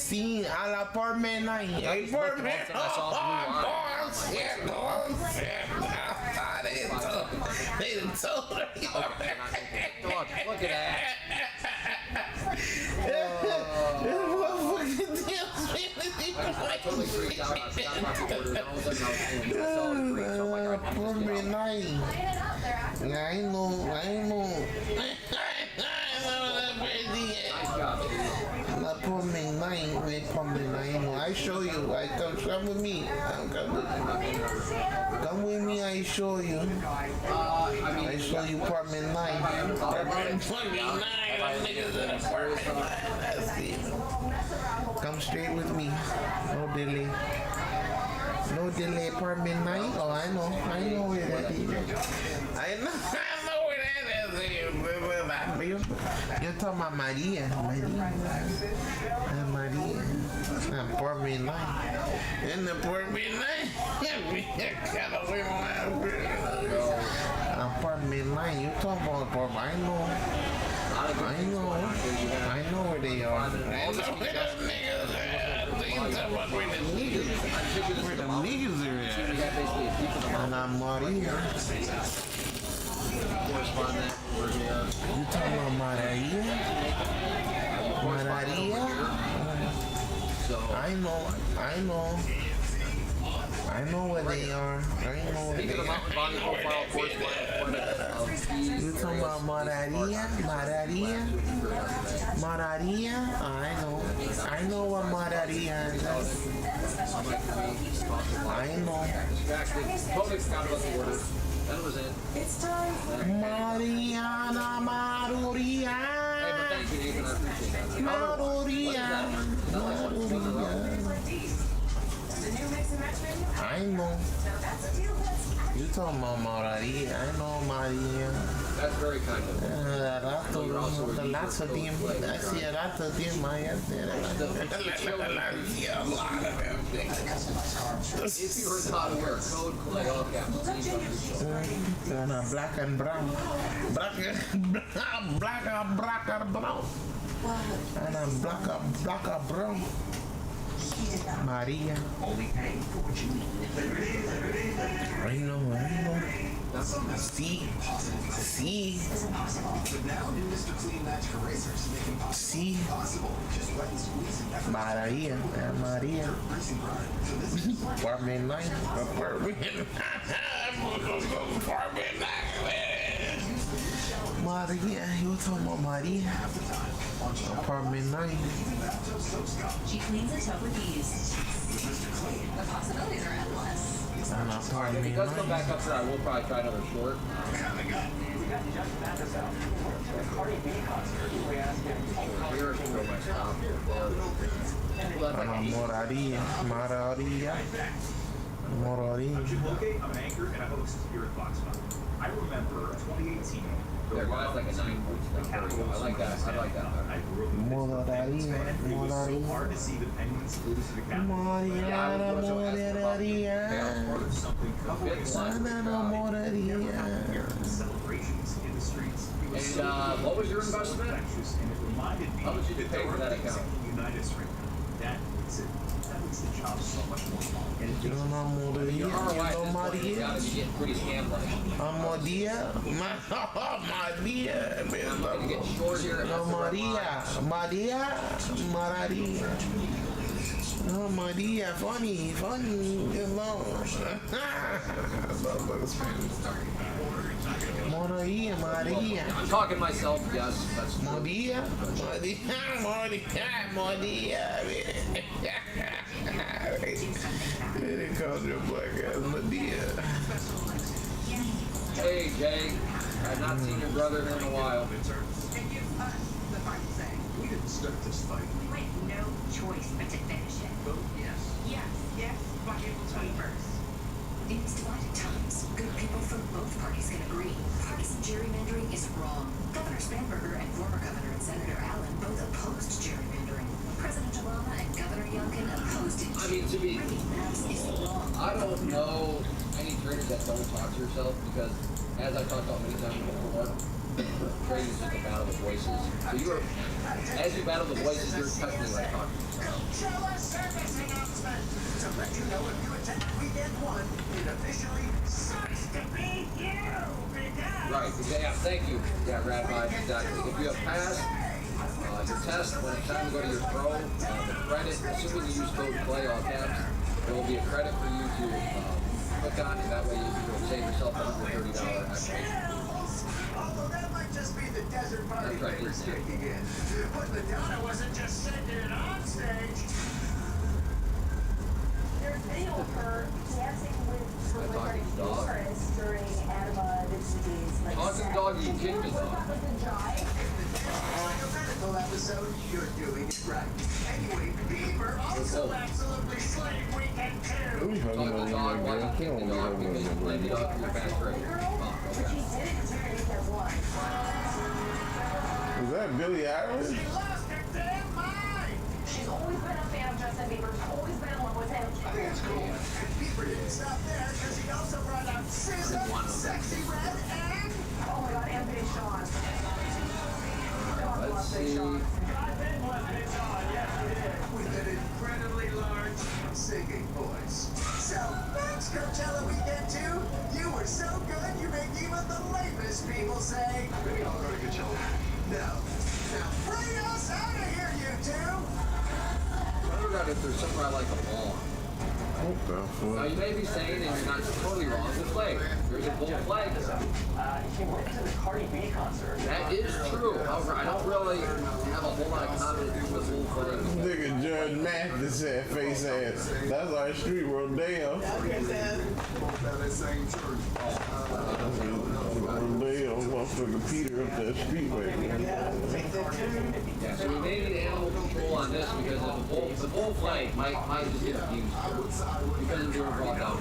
Sim, a la pormena. Aí, pormena. Look at that. I totally freaked out. I forgot about the orders. All of a sudden I was in the I know. I show you. Come with me. Come with me. I show you. I show you apartment 9. Apartment 29. That's it. Come straight with me. No delay. No delay. Apartment 9. Oh, I know where that is. I know where that is. You're talking about Maria. Maria. Apartment 9. In the apartment 9. Apartment 9. You talking about apartment? I know where they are. I know where those niggas are. Where the niggas are at. And I'm Maria. You talking about Maria? I know where they are. You talking about Mararia? I know what Mararia is. I know. That was it. It's time for Mariana Maruria. Hey, but thank you, Ethan. I appreciate that. Maruria. I know. You talking about Maria? I know Maria. That's very kind of you. I see a lot of them, Maya. If you were not aware, code play all caps. Black and brown. Black and brown. And I'm black and brown. Maria. I know. See. Maria. Apartment 9. Maria, you talking about Maria? Apartment 9. She cleans the tub with ease. The possibilities are endless. If it does come back up there, I will probably try another short. Moraria. I'm Jim Wilgate. I'm an anchor and a host here at Fox 5. I remember 2018. There was like a 9 points. I like that. I grew up in Moraria. It was so hard to see the Penguins lose to the Capitals. Something celebrations in the streets. And what was your investment? And it reminded me How much did you pay for that account? United us right now. That makes the job so much more fun. And it Your ROI you gotta be getting pretty scammed like. Maria. Get short here. Oh, Maria, funny, you know. Maria. I'm talking myself, yes. That's true. Maria. They called your black ass Maria. Hey, Jay. I've not seen your brother in a while. We didn't start this fight. We had no choice but to finish it. Vote yes. Yes, by April 21st. In these divided times, good people from both parties can agree. Partisan gerrymandering is wrong. Governor Spanberger and former Governor and Senator Allen both opposed gerrymandering. President Obama and Governor Youngkin opposed it. I mean, to be... Rigging maps is wrong. I don't know any traders that don't talk to yourself because, as I've talked about many times before, trading is just a battle of voices. So as you battle the voices, you're technically like talking to yourself. Right, yeah, thank you. Yeah, Rabbi, exactly. If you have passed your test, when it's time to go to your pro, the credit, assuming you use code PLAY, all caps, there will be a credit for you to click on, and that way you will save yourself $130 activation. Although that might just be the desert party That's right, favors yeah. kicking in. But Madonna wasn't just sending it on stage. There's video of her dancing with I'm talking celebrity dog. Doris during Anima Dixie's like Talking dog, you kicked me, dog. With the jive. Like a medical episode, you're doing it right. Anyway, Bieber also absolutely slayed Weekend Who 2. you hugging Talking on dog, my why girl? you kick Come the on, dog? girl. Because you blamed it off your fast break. Girl, Oh, but okay. she did it to make that one. Was that Billie Eilish? She lost her damn mind. She's always been a fan of Justin Bieber. She's always been in love with him. I think it's cool. And Bieber didn't stop there because he also brought out SZA, Sexy Red, and... Oh my God, and Big Sean. God Let's bless Big see. Sean. with an incredibly large singing voice. So, thanks Coachella Weekend 2. You were so good you make even the lamest people say, maybe I'll go to Coachella. No. Now bring us out of here, you two! I forgot if there's somewhere I like them all. What the Now, fuck? you may be saying, and you're not totally wrong, the flag. There's a bull flag. He went to the Cardi B concert. That is true. However, I don't really have a whole lot of confidence with bull flag. Nigga Judge Mathis had face ass. That's our street world. Damn. Damn, motherfucker Peter up that street right now. Yeah, so we may need animal control on this because the bull flag might just get abused because of the overall down.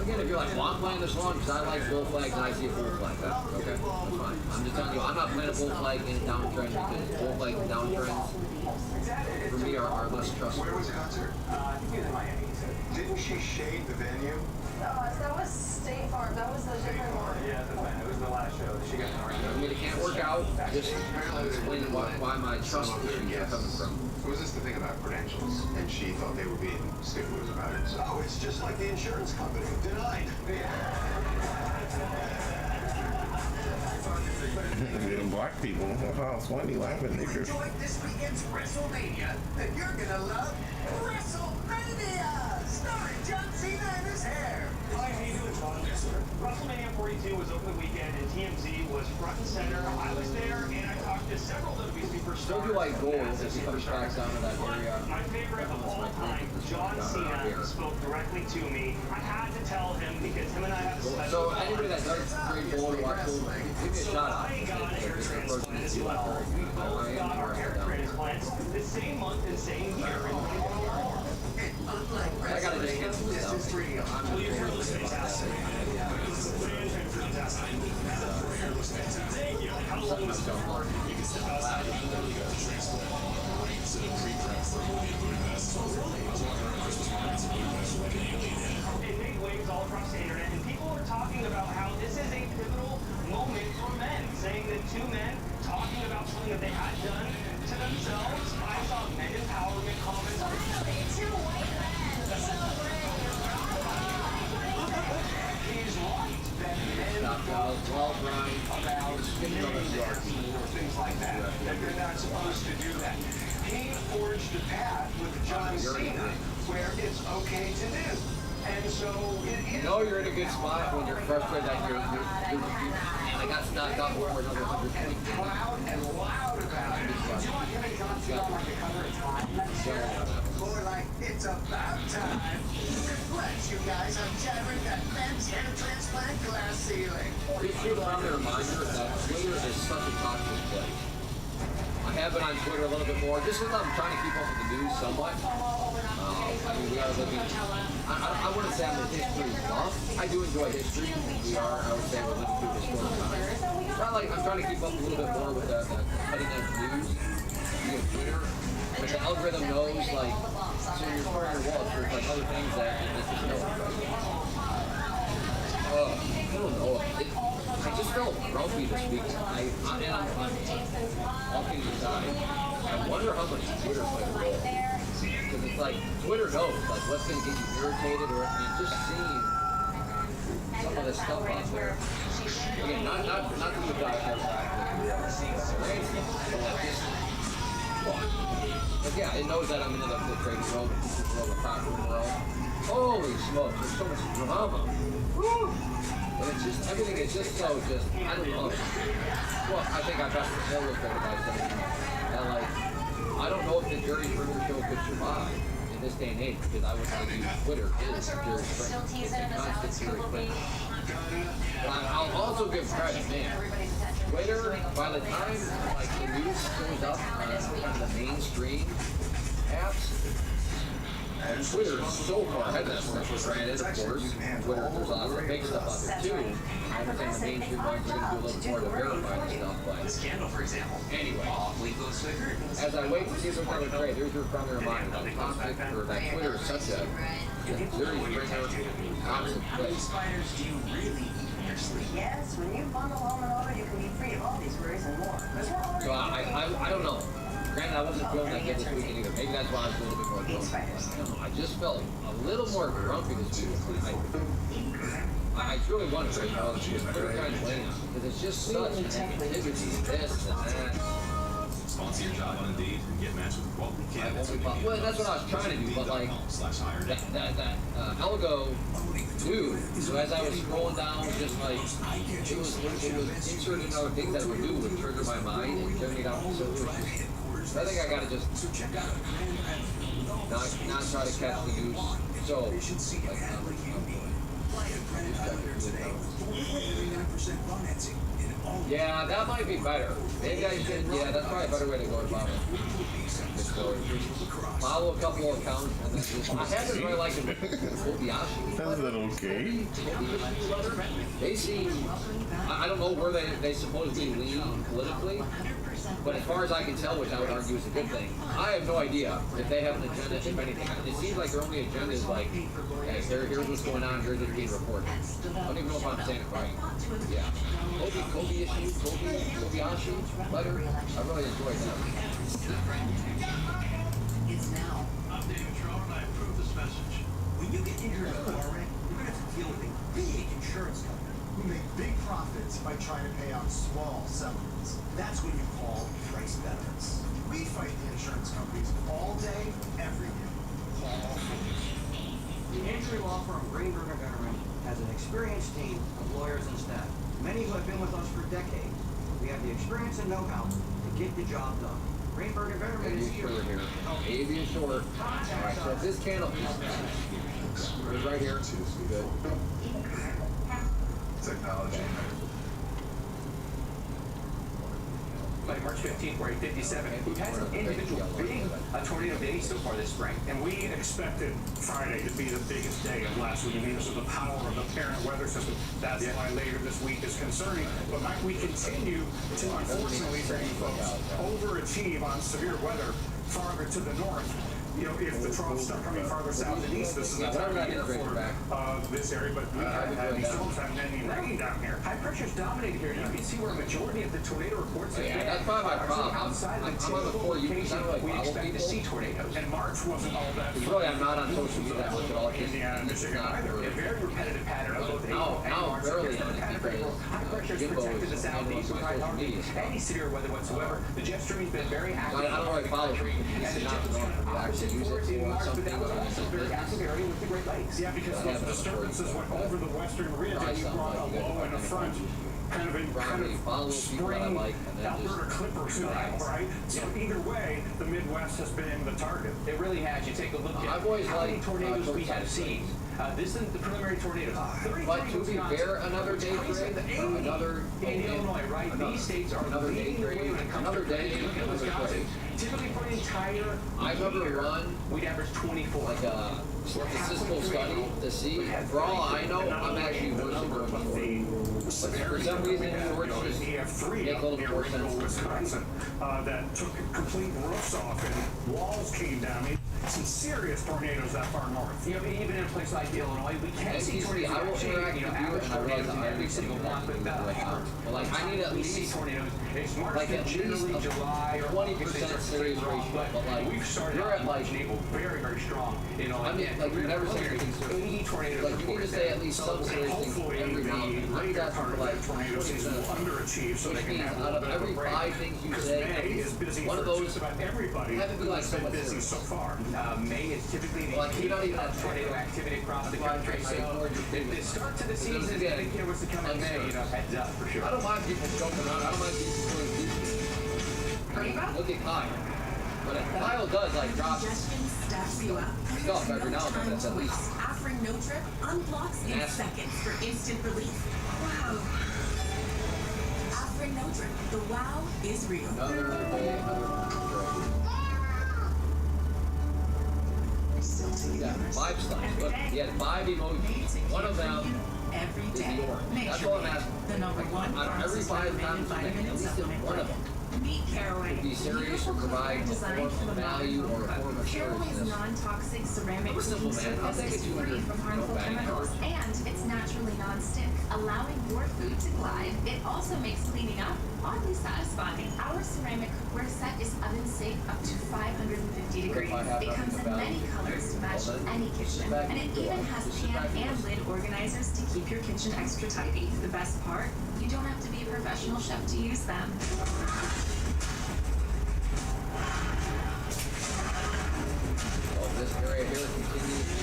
Again, if you're like, well, I'm playing this song because I like bull flags and I see a bull flag. Okay, that's fine. I'm just telling you, I'm not playing a bull flag in a downtrend because bull flags and downtrends for me are less trustworthy. Where was the concert? I think he was in Miami. Didn't she shade the venue? That was State Farm. That was the different one. Yeah, it was the last show that she got in I mean, it can't work out. Just explain why my trust issues are coming from. Was this the thing about credentials? And she thought they were being sticklers about it. So. Oh, it's just like the insurance company. Denied. Them black people. Oh, it's funny laughing, nigga. Enjoyed this weekend's WrestleMania, then you're gonna love WrestleMania, starring John Cena and his hair. Hi, how you doing, John? WrestleMania 42 was open weekend, and TMZ was front and center. I was there, and I talked to several WWE superstars. Still do like gold if he comes back down to that area. My favorite of all time, John Cena, spoke directly to me. I had to tell him because him and I have a special So bond. anybody that does trade gold or watch gold, give me a So shout out. I got hair transplant as well. We both got our hair transplants the same month and same year in 2004. And unlike I gotta just WrestleMania, get this this out. is real. I'm Well, you're just listening to us. Thank you. How long was it for? You can step outside. It made waves all across the internet, and people are talking about how this is a pivotal moment for men, saying that two men talking about something that they had done to themselves. I saw men empowerment comments. Finally, two white men celebrating. He's right that men well, Brian. about femininity or things like that, that they're not supposed to do that. He forged a path with John Cena where it's okay to do. And so it is. You know you're in a good spot when you're frustrated that I got knocked out before another 100 And proud and loud about it. Do you want him and John Cena on like the cover of Time? More like it's about time. Congrats, you guys, on shattering that men's hair transplant glass ceiling. It's good to have a reminder that Twitter is such a toxic place. I have been on Twitter a little bit more, just because I'm trying to keep up with the news somewhat. I mean, we are living, I wouldn't say I'm a history buff. I do enjoy history. We are, I would say, we're living through historic times. It's not like I'm trying to keep up a little bit more with the cutting edge news via Twitter. But the algorithm knows, like, so you're squaring your wall, there's like other things that this is no. I don't know. I just felt grumpy this week. I'm walking inside. I wonder how much Twitter played a role. because it's like Twitter knows like what's going to get you irritated, or just seeing some of this stuff out there. Again, not to the doctor, but yeah, it knows that I'm into the trading world, the teachers world, the platform world. Holy smokes, there's so much drama. Woo! And it's just, everything is just so just, I don't know. Well, I think I got illustrated by something. And like, I don't know if the Jerry Springer show could survive in this day and age, because I would argue Twitter is Jerry Springer. It's a constant Jerry Springer. But I'll also give credit, man. Twitter, by the time like the news shows up on kind of the mainstream apps, Twitter is so far ahead of that. Granted, of course, Twitter, there's a lot of fake stuff out there too. I understand the mainstream ones are going to do a little more to verify the stuff, but Scandal, for example. anyway, Close the curtains. as I wait to see some kind of trade, here's your friendly reminder that toxic, or that Twitter is such a Jerry Springer toxic place. Spiders, do you really eat in your sleep? Yes, when you bundle home and auto, you can be free of all these worries and more. So I don't know. Granted, I wasn't feeling that good this weekend either. Maybe that's why I was a little bit more grumpy. I don't know. I just felt a little more grumpy this week. I truly wonder if I was just pretty kind of lame, because it's just such an activity, this and that. Sponsor your job on Indeed and get matched with quality candidates. Well, that's what I was trying to do, but like that Elgo dude. So as I was scrolling down, just like it was inserting other things that would do would trigger my mind and turn me down. So I think I gotta just not try to catch the news. So yeah, that might be better. Maybe I should. Yeah, that's probably a better way to go about it. Follow a couple of accounts, and then just, I haven't really liked him. Kobayashi. Sounds that okay? They seem. I don't know where they supposedly lean politically, but as far as I can tell, which I would argue is a good thing, I have no idea if they have an agenda, if anything. It seems like their only agenda is like, hey, here's what's going on, here's what's being reported. I don't even know if I'm saying it right. Yeah. Kobayashi, letter. I really enjoyed that. It's now. I'm David Trower, and I approve this message. When you get injured in a car wreck, you're going to have to deal with a big insurance company who make big profits by trying to pay out small settlements. That's when you call Price Veterans. We fight the insurance companies all day, every day. Call The injury law firm Greenberg & Government has an experienced team of lawyers and staff, many who have been with us for decades. We have the experience and know-how to get the job done. Greenberg & Government is here. Avian short. Alright, so this candle piece is right here. Good. Technology. By March 15th, we're at 57. We've had some individual big tornado days so far this spring. And we expected Friday to be the biggest day of last week because of the power of the parent weather system. That's why later this week is concerning. But Mike, we continue to, unfortunately for you folks, overachieve on severe weather farther to the north. You know, if the troughs start coming farther south and east, this is the time of year for this area, but we haven't had any storms, haven't had any rain down here. High pressure's dominated here. You can see where a majority of the tornado reports have been. That's probably my problem. Outside of the I'm on the 4 units. I don't really we follow expect to people. see tornadoes. And March wasn't all that fun. Really, I'm not on social media that much at all. Indiana and Michigan either. A very repetitive pattern of both April and Now, March. barely on it April. High pressure has protected the southeast from any severe weather whatsoever. The jet stream has been very active. I don't really follow people. And the jet stream Actually use it for but something that was other also a than very active business. area with the Great Lakes. Yeah, because those disturbances went over the western ridge and you brought a low and a front kind of spring Alberta Clipper style, right? So either way, the Midwest has been the target. It really has. You take a look at I've always how many liked, tornadoes we have seen. This is the preliminary tornadoes. But to be fair, another day trade, another in Illinois, right? These states are another day leading the way trade, when it comes another to day, Look at another Wisconsin. trade. Typically for an entire I've never year, run we'd average 24. like a With the Cisco study to see, for all I know, I'm actually worse than going before. But for some reason, George just BF3 make a little near more Ringgold, sense. Wisconsin, that took complete roofs off and walls came down. I mean, some serious tornadoes that far north. You know, even in a place like Illinois, we can't see tornadoes. I will interact with you, average and I realize tornadoes I'm every single month, but like, I need at we see least, tornadoes. It's March like, to at least generally July or 20% serious ratio, but like, we've started you're out at like, in April very, very strong. You know, I mean, like, you never say anything. 80 tornadoes. like, you need to say at least some serious things every month. I'm Later part asking of for like that tornado season will underachieve, so they which can means have a out little of bit of a every break. 5 things you Because say, May is busy one for of those just about everybody. had to be like It's been somewhat busy serious. so far. May is typically the Like, you don't even have tornado activity across the country. So the start to the season, again, I think what's to come in May, you know, heads up for sure. I don't mind people jumping around. I don't mind people doing goofy. I mean, look at Kyle. But if Kyle does like drop Congestion steps you up. stuff every now and then, that's at least Offering no trip unblocks in Yes. seconds for instant relief. Wow. Offering no trip. The wow is real. another day, yeah, 5 slides. Look, he had 5 emojis. One of them Every is day. the orange. Make That's sure all I'm asking. the number one Out of every 5 times you make, at least one of them Meet Caraway. would be serious or provide a form of value or a form of Caraway's seriousness. non-toxic ceramic It was simple, cleaning man. I'll surface take is it free 200, from harmful bang chemicals, coverage. and it's naturally non-stick, allowing your food to glide. It also makes cleaning up oddly satisfying. Our ceramic cookware set is oven safe up to 550 degrees. It comes in many colors to match any kitchen, and it even has pan and lid organizers to keep your kitchen extra tidy. The best part, you don't have to be a professional chef to use them. This area here continues to,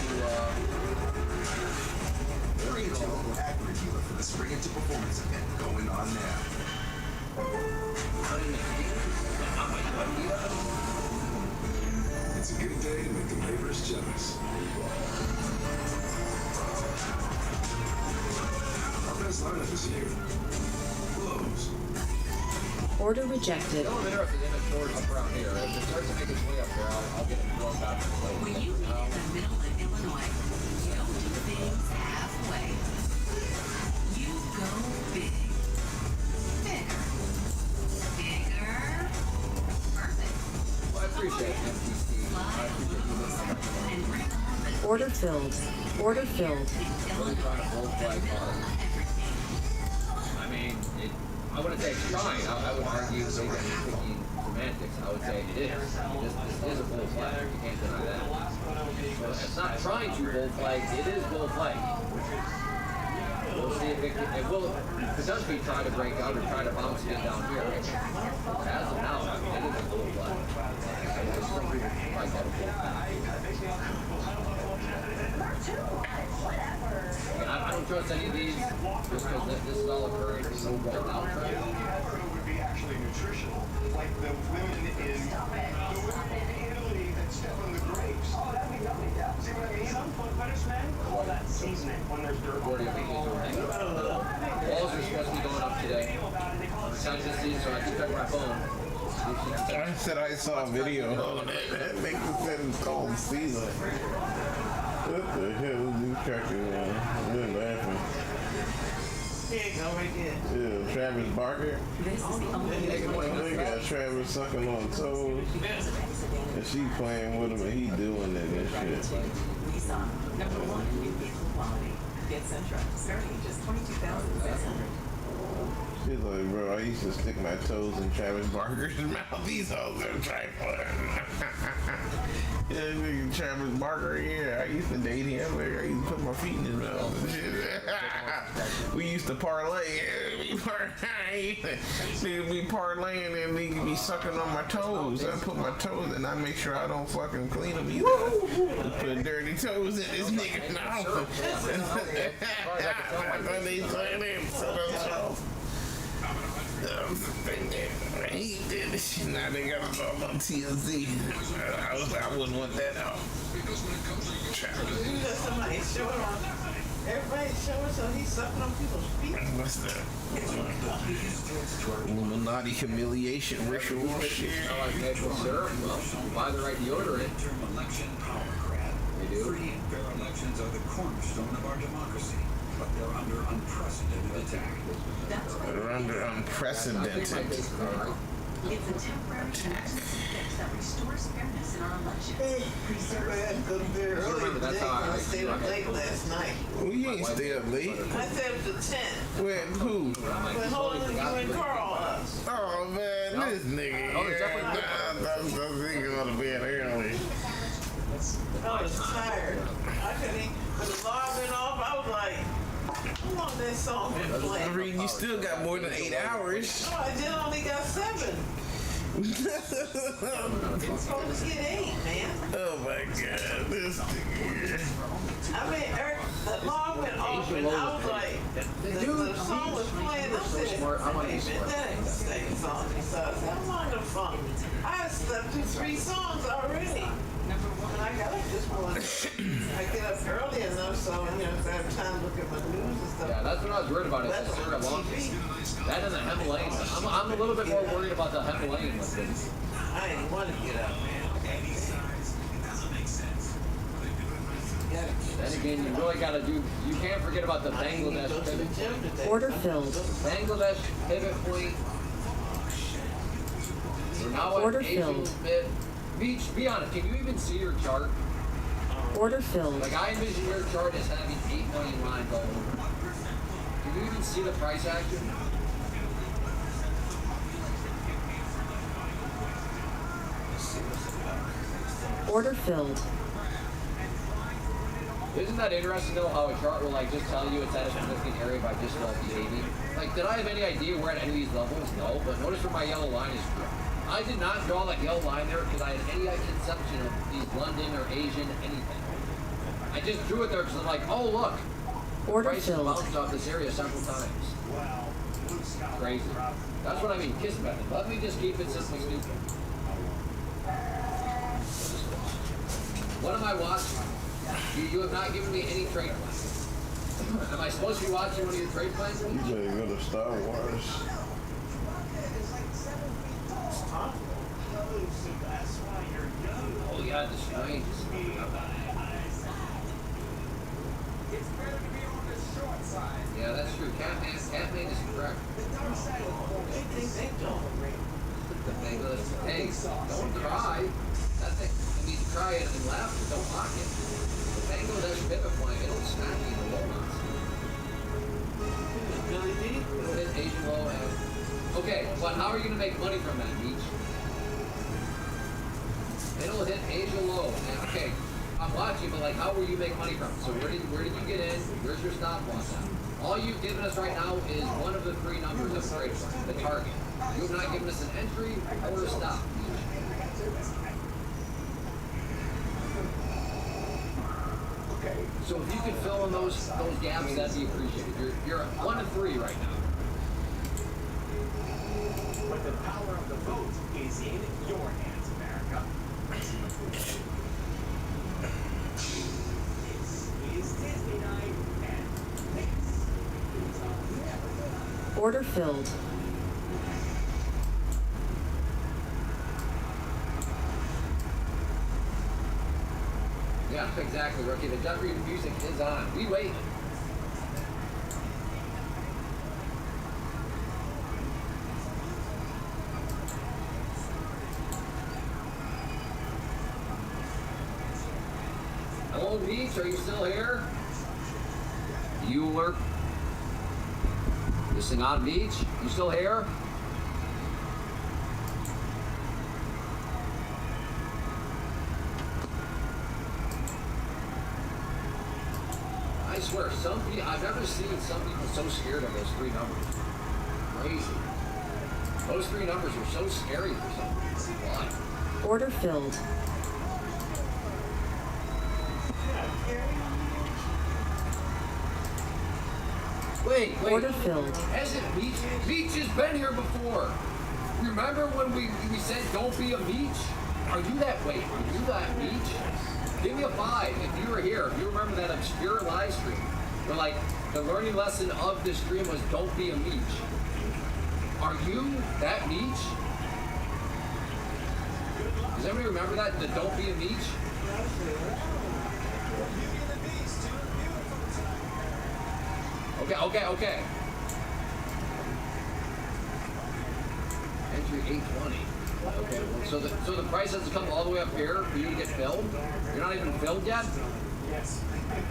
Accurate dealer for the Spring Into Performance event going on now. It's a good day to make the neighbors jealous. Our best lineup is here. Close. Order rejected. I'm interested in a short up around here. If it starts to make its way up there, I'll get it blown back. When you meet in the middle of Illinois, you don't do things halfway. You go big. Bigger. Bigger. Perfect. Well, I appreciate it, MTC. I appreciate you listening. And bring home the Order filled. Order filled. Really trying to bull flag hard. I mean, I wouldn't say it's trying. I would argue maybe I'm thinking semantics. I would say it is. I mean, this is a bull flag. You can't deny that. So it's not trying to bull flag. It is bull flag. We'll see if it will. If it does be trying to break out or try to bounce it down here. As of now, I mean, it is a bull flag. Some people like that a bull flag. I don't trust any of these just because this is all occurring in the overall downtrend. Would be actually nutritional, like the women in Italy that step on the grapes. Oh, that'd be yummy, yeah. See what I mean? Some foot fetish men call that seasoning when there's dirt. Walls are supposed to be going up today. Besides this season, so I can check my phone. I said I saw a video on it. That nigga said it's called Caesar. What the hell is this tracking on? I'm laughing. Here you go, right there. Yeah, Travis Barker. This is the only They got Travis sucking on toes. And she playing with him and he doing it and shit. we saw. Number one, new vehicle quality. Get Sentra, starting at just $22,600. She's like, bro, I used to stick my toes in Travis Barker's mouth. These hoes are trifling. Yeah, nigga Travis Barker, yeah, I used to date him. I used to put my feet in his mouth and shit. We used to parlay. Nigga be parlaying and nigga be sucking on my toes. I put my toes and I make sure I don't fucking clean them either. Just put dirty toes in this nigga's mouth. That's what they say. He did this shit. Now they got us all on TLZ. I wouldn't want that out. Somebody showing on. Everybody's showing, so he's sucking on people's feet. What's that? Illuminati humiliation ritual shit. Not like natural syrup. Well, buy the right deodorant. They do? Free and fair elections are the cornerstone of our democracy, but they're under unprecedented attack. That's why They're under unprecedented. it's a temporary emergency fix that restores fairness in our elections. Remember, that's how I stayed up late last night. Well, you ain't stay up late. I stayed up to 10. Where? Who? When holding you and Carl up. Oh man, this nigga. Oh, it's definitely This nigga gonna be in early. I was tired. I couldn't even, when the alarm went off, I was like, how long that song been playing? Reed, you still got more than 8 hours. No, I did only got 7. I'm supposed to get 8, man. Oh my god, this nigga. I mean, the alarm went off and I was like, the song was playing. I said, that ain't the same song. So I said, I'm on the phone. I had slept through 3 songs already. And I got up this morning. I get up early enough so, you know, if I have time to look at my news and stuff. Yeah, that's what I was worried about. Is the Syria long. That and the Himalayan. I'm a little bit more worried about the Himalayan with this. I ain't want to get up, man. Then again, you really got to do. You can't forget about the Bangladesh pivot point. Order filled. Bangladesh pivot point. We're now at Order Asian filled. mid. Beach, be honest, can you even see your chart? Order filled. Like, I envision your chart as having 8 million lines all over. Can you even see the price action? Order filled. Isn't that interesting though, how a chart will like just tell you it's at a significant area by just behaving? Like, did I have any idea where at any of these levels? No, but notice where my yellow line is from. I did not draw that yellow line there because I had any conception of these London or Asian anything. I just drew it there because I'm like, oh look, Order price filled. bounced off this area several times. Crazy. That's what I mean, kiss method. Let me just keep it simple, stupid. What am I watching? You have not given me any trade plans. Am I supposed to be watching one of your trade plans? You better go to Star Wars. Oh yeah, the strange. Yeah, that's true. Catman is correct. Hey, don't try. That thing, I mean, try it and laugh, but don't mock it. The Bangladesh pivot point, it'll smack you in the low ones. It'll hit Asian low and... Okay, but how are you going to make money from that, Beach? It'll hit Asia low. And, okay, I'm watching, but like, how will you make money from it? So where did you get in? Where's your stop loss at? All you've given us right now is one of the 3 numbers of trade plan, the target. You have not given us an entry or a stop. Okay, so if you could fill in those gaps, that'd be appreciated. You're at 1 to 3 right now. But the power of the vote is in your hands, America. This is Disney Night, and this is Order filled. Yeah, exactly, Rookie. The Jeffrey music is on. We wait. Hello, Beach. Are you still here? Bueller. This thing on Beach. You still here? I swear, I've never seen some people so scared of those 3 numbers. Crazy. Those 3 numbers are so scary for some reason. Why? Order filled. Wait. Order filled. Hasn't Beach has been here before. Remember when we said don't be a Beach? Are you that Beach? Give me a 5 if you were here. If you remember that obscure live stream where like the learning lesson of the stream was don't be a Beach. Are you that Beach? Does anybody remember that? The don't be a Beach? Okay. Entry 820. Okay, well, so the price has to come all the way up here for you to get filled? You're not even filled yet? Yes.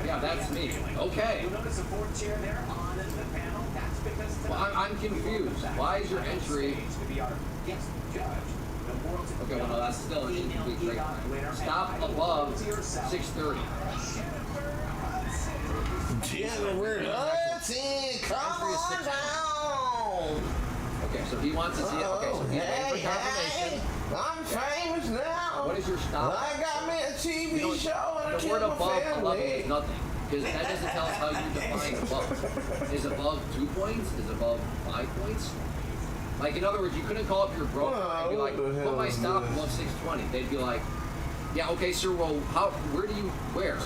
Yeah, that's me. Okay. You'll notice a fourth chair there on the panel. That's because Well, I'm confused. Why is your entry... to be our guest judge. The world's Okay, well, no, that's still an incomplete break. Stop above 630. January 13, come on down. Okay, so he wants to see it. Okay, so he's waiting for confirmation. I'm famous now. What is your stop? I got me a TV show and The word above 11 is nothing. Because that doesn't tell us how you define above. Is above 2 points? Is above 5 points? Like, in other words, you couldn't call up your broker and be like, put my stop above 620. They'd be like, yeah, okay, sir, well, where?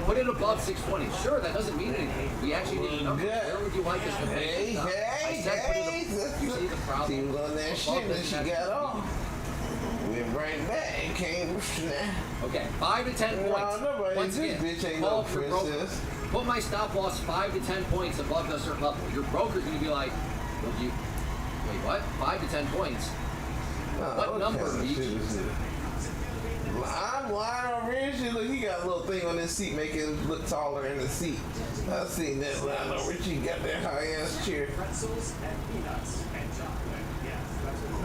Put it above 620. Sure, that doesn't mean anything. We actually need a number. Where would you like us to pay? You see the problem? She was on that shit and she got off. Went right back and came. Okay, 5 to 10 points. Once again, call up your broker. Put my stop loss 5 to 10 points above a certain level. Your broker's going to be like, well, wait, what? 5 to 10 points? What number each? I'm wide already. Look, he got a little thing on his seat, making him look taller in the seat. I seen that line over. Richie got that high ass chair. pretzels and peanuts and chocolate.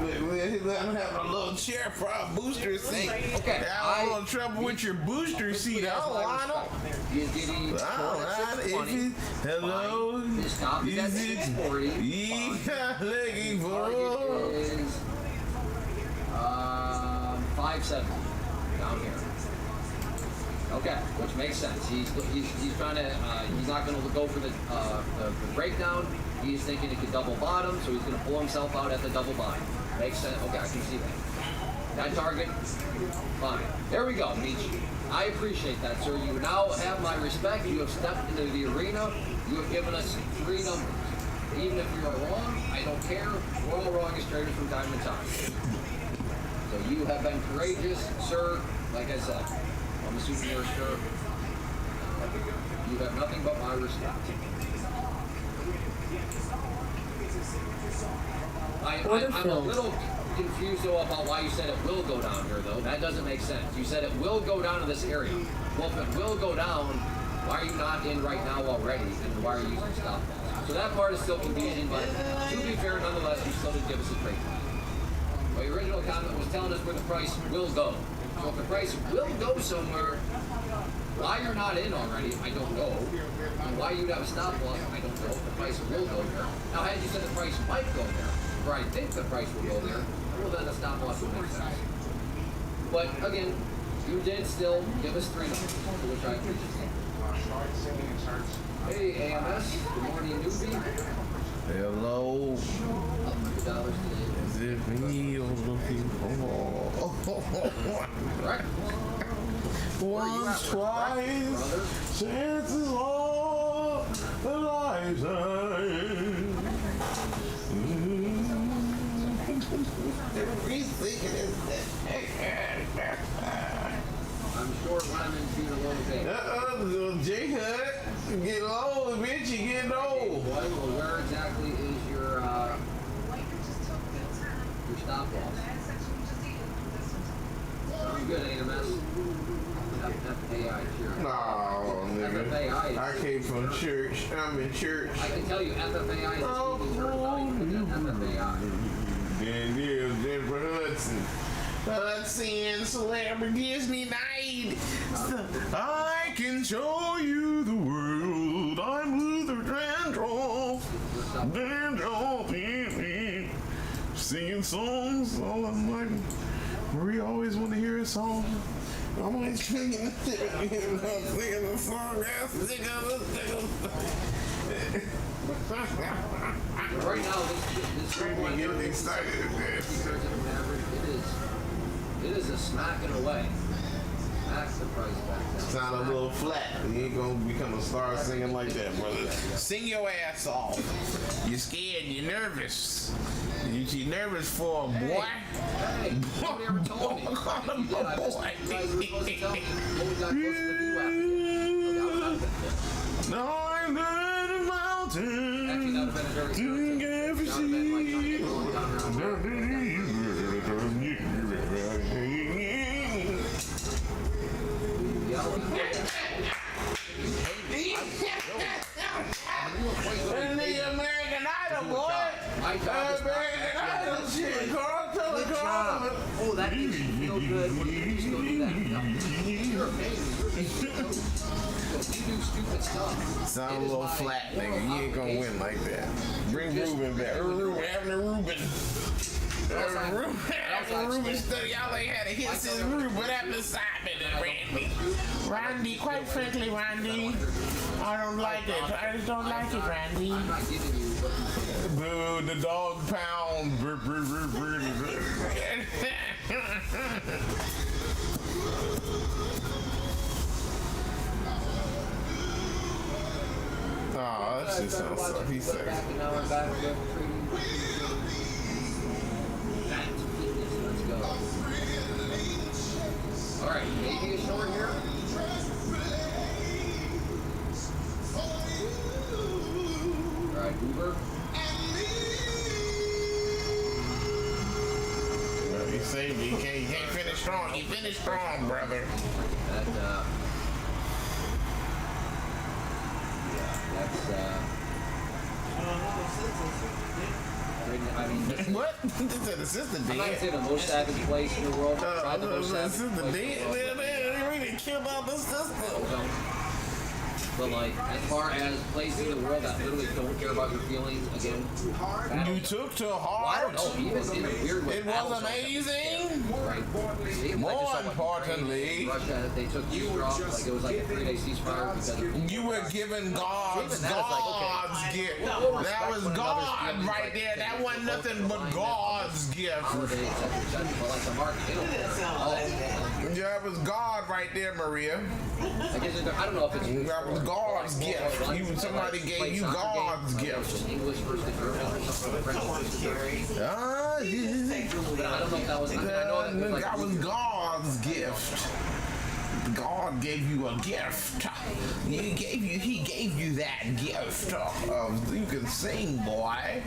I'm having a little chair for our booster seat. Okay, I have a little trouble with your booster seat. Hello. His stop is at 640. Yeah, looking for Target is 570 down here. Okay, which makes sense. He's trying to he's not going to go for the breakdown. He's thinking he could double bottom, so he's going to pull himself out at the double bottom. Makes sense. Okay, I can see that. That target, fine. There we go, Michi. I appreciate that, sir. You now have my respect. You have stepped into the arena. You have given us 3 numbers. Even if you are wrong, I don't care. We're all wrong as traders from time to time. So you have been courageous, sir. Like I said, I'm a souvenir, sir. You have nothing but my respect. I'm a little confused though about why you said it will go down here though. That doesn't make sense. You said it will go down to this area. Well, if it will go down, why are you not in right now already? And why are you using stop loss? So that part is still confusing, but to be fair, nonetheless, you still did give us a trade. Well, your original comment was telling us where the price will go. So if the price will go somewhere, why you're not in already, I don't know. And why you'd have a stop loss, I don't know. The price will go there. Now, had you said the price might go there, or I think the price will go there, well, then the stop loss would make sense. But again, you did still give us 3 numbers, which I appreciate. Hey, AMS. Good morning, newbie. Hello. $100 today. Is it me or looking for? Correct. Once, twice, chances all the lifetime. I'm short lemon feet a little bit. J-Hut, get old, bitch, you getting old. Well, where exactly is your stop loss? Sounds good, AMS. FFAI, sure. No, nigga. FFAI. I came from church. I'm in church. I can tell you, FFAI is a FFAI. Then there's Jennifer Hudson. Hudson Celebrity Disney Night. I can show you the world. I'm Luther Vandross. Singing songs. All I'm like, Marie always want to hear a song. I'm always singing the song. Right now, this I'm getting excited. It is a smacking away. Smack the price back down. Sound a little flat. You ain't gonna become a star singing like that, brother. Sing your ass off. You're scared. You're nervous. You're nervous for a boy. Hey, nobody ever told me. If you did, I missed it. You guys were supposed to tell me what we got close to the new after. I'm in the mountain. To get to see. And the American Idol, boy. American Idol shit. Carl, tell the Carl. Oh, that makes you feel good. What do you still do that? You're amazing. You do stupid stuff. Sound a little flat, nigga. You ain't gonna win like that. Bring Ruben back. Having a Ruben. After Ruben study, y'all ain't had a hit since Ruben. What happened to Simon and Randy? Randy, quite frankly, Randy, I don't like it. I just don't like it, Randy. Boo, the dog pound. Oh, that shit sounds so. He's sick. Let's go. Alright, maybe a short here. Alright, Uber. Well, you saved it. You can't finish strong. You finished strong, brother. That, I mean, what? This is assistant I'm dead. not saying the most savage place in the world. Tried the most savage Assistant place dead. in the world. Man, they killed all the system. But like, as far as places in the world that literally don't care about your feelings, again, you took to heart. Well, I don't know. Even in a weird way. It was amazing. Right. More importantly, Russia, they took Easter off. Like it was like a 3-day ceasefire because of you were given God's gift. That was God right there. That wasn't nothing but God's gift. Yeah, it was God right there, Maria. I don't know if it's that was God's gift. Somebody gave you God's gift. English versus the German or something. French versus the German. Ah, yeah. I don't know if that was. That was God's gift. God gave you a gift. He gave you that gift. You can sing, boy.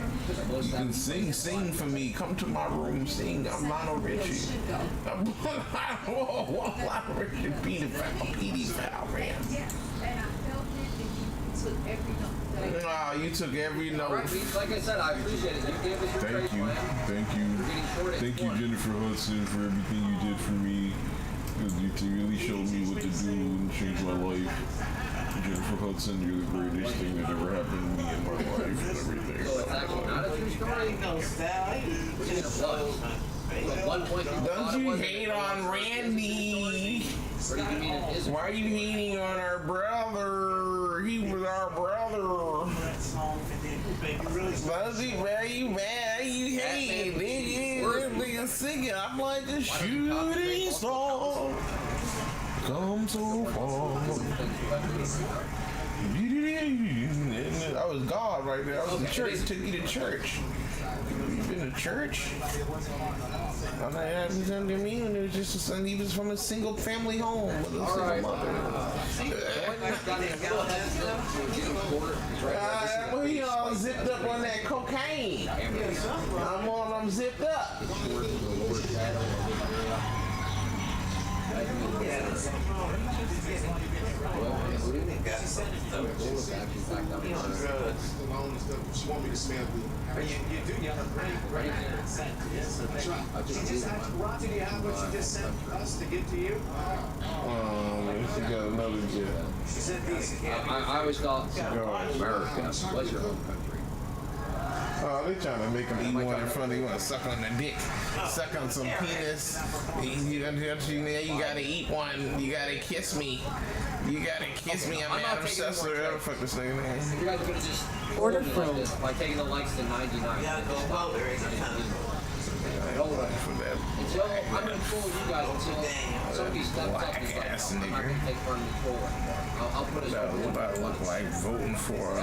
You can sing for me. Come to my room, sing. I'm Lionel Richie. Lionel Richie, pedophile, man. Ah, you took every note. Like I said, I appreciate it. You gave us your Thank you. Thank you, Jennifer Hudson, for everything you did for me. You really showed me what to do and changed my life. Jennifer Hudson, you're the greatest thing that ever happened to me in my life and everything. So it's actually not a true story. Don't you hate on Randy? Why are you hating on our brother? He was our brother. Fuzzy, where you hate? This nigga singing. I'm like a shooting star. Come so far. That was God right there. I was in church. Took you to church. You been to church? I'm not having something to me, and it was just a son. He was from a single family home with a single mother. Well, he all zipped up on that cocaine. I'm zipped up. She want me to smell good. You do. You have a great scent. Yes. She just had Roger, do you have what she just sent us to give to you? She got another gift. She sent these. I always thought America was your home country. Oh, they trying to make him eat one in front of you. Want to suck on the dick, suck on some penis. You gotta eat one. You gotta kiss me. You gotta kiss me. I'm Adam Sessler. Whatever fuck this nigga name. You guys are gonna just Order filled. by taking the likes to 99. Yeah, go about there anytime. Until I'm gonna troll you guys until somebody steps up and is like, I'm not gonna take part in the troll anymore. I'll put us on one. That look like voting for a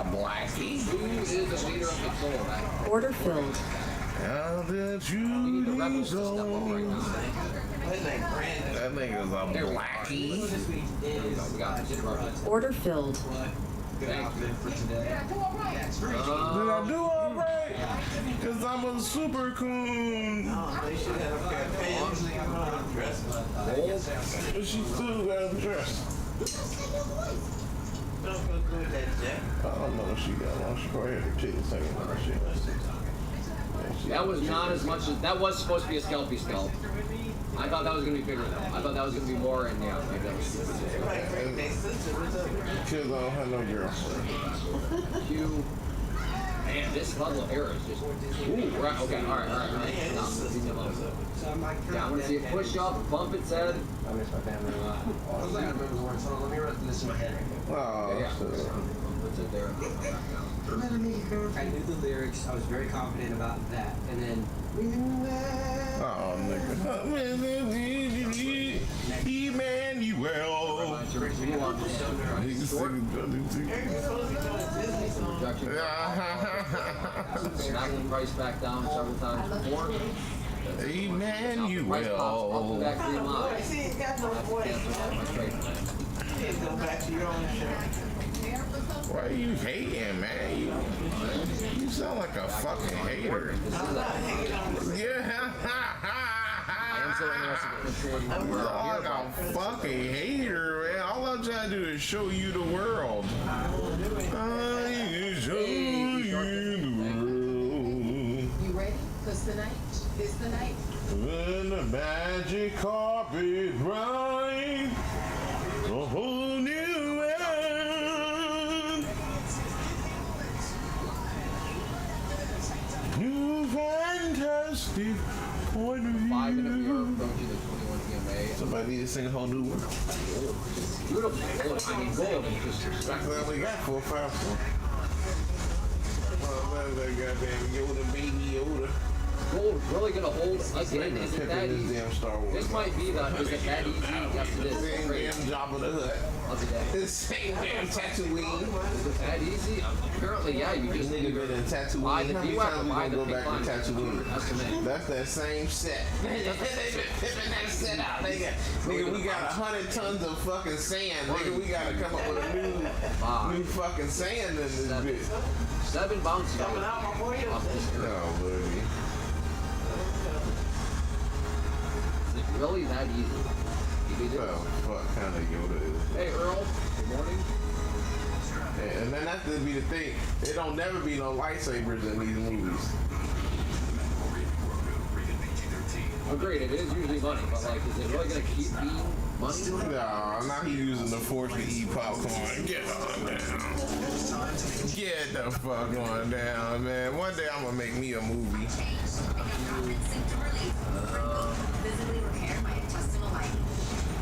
blackie. Who is the leader of the troll? Order filled. How did You need the you rebels to step up right now. That nigga's a blackie. Order filled. Did I do alright? Cause I'm a super coon. They should have But she still got dressed. Don't go good that jack. I don't know what she got on. She probably had her titties hanging out. That was not as much as, that was supposed to be a scalpy scalp. I thought that was going to be bigger though. I thought that was going to be more, and yeah, maybe that was stupid. Kids don't have no girlfriend. Man, this level of error is just, ooh, right, okay, alright. No, leave me alone. Yeah, I want to see it push up, bump its head. I miss my family a lot. I was like, I remember the words. Hold on, let me run through this in my head. Oh, Yeah. Puts it there. I knew the lyrics. I was very confident about that. And then oh, nigga. Emmanuel. Knocked the price back down several times before. Emmanuel. Up the back 3 miles. See, you got no voice. You need to go back to your own show. Why are you hating, man? You sound like a fucking hater. I'm not hating on the Yeah. I am so interested in the You're like a fucking hater, man. All I'm trying to do is show you the world. I show you the world. You ready? Cause tonight is the night. When the magic carpet rides a whole new world. New fantastic point of 5 minute we are view. approaching the 21 PMA. Somebody need to sing a whole new world. Beautiful. I mean, gold. That's what we got 4 or 5 for. Oh, that goddamn Yoda, baby Yoda. Gold really gonna hold again? Is it that easy? This might be the. Is it that easy? Yes, it is. Same damn Jabba the Hutt. This same damn Tatooine. Is it that easy? Apparently, yeah. You just nigga been in Tatooine. How many times we gonna go back to Tatooine? That's that same set. They been pimping that set out, nigga. Nigga, we got 100 tons of fucking sand. Nigga, we gotta come up with a new fucking sand in this bitch. 7 bounces. coming out my boy. Oh, buddy. Is it really that easy? Oh, fuck kind of Yoda is. Hey, Earl. Good morning. And then that's to be the thing. There don't never be no lightsabers in these movies. Agreed, it is usually money, but like, is it really gonna keep being money? No, now he's using the force to eat popcorn. Get on down. Get the fuck on down, man. One day I'm gonna make me a movie. Visibly repair my intestinal lining.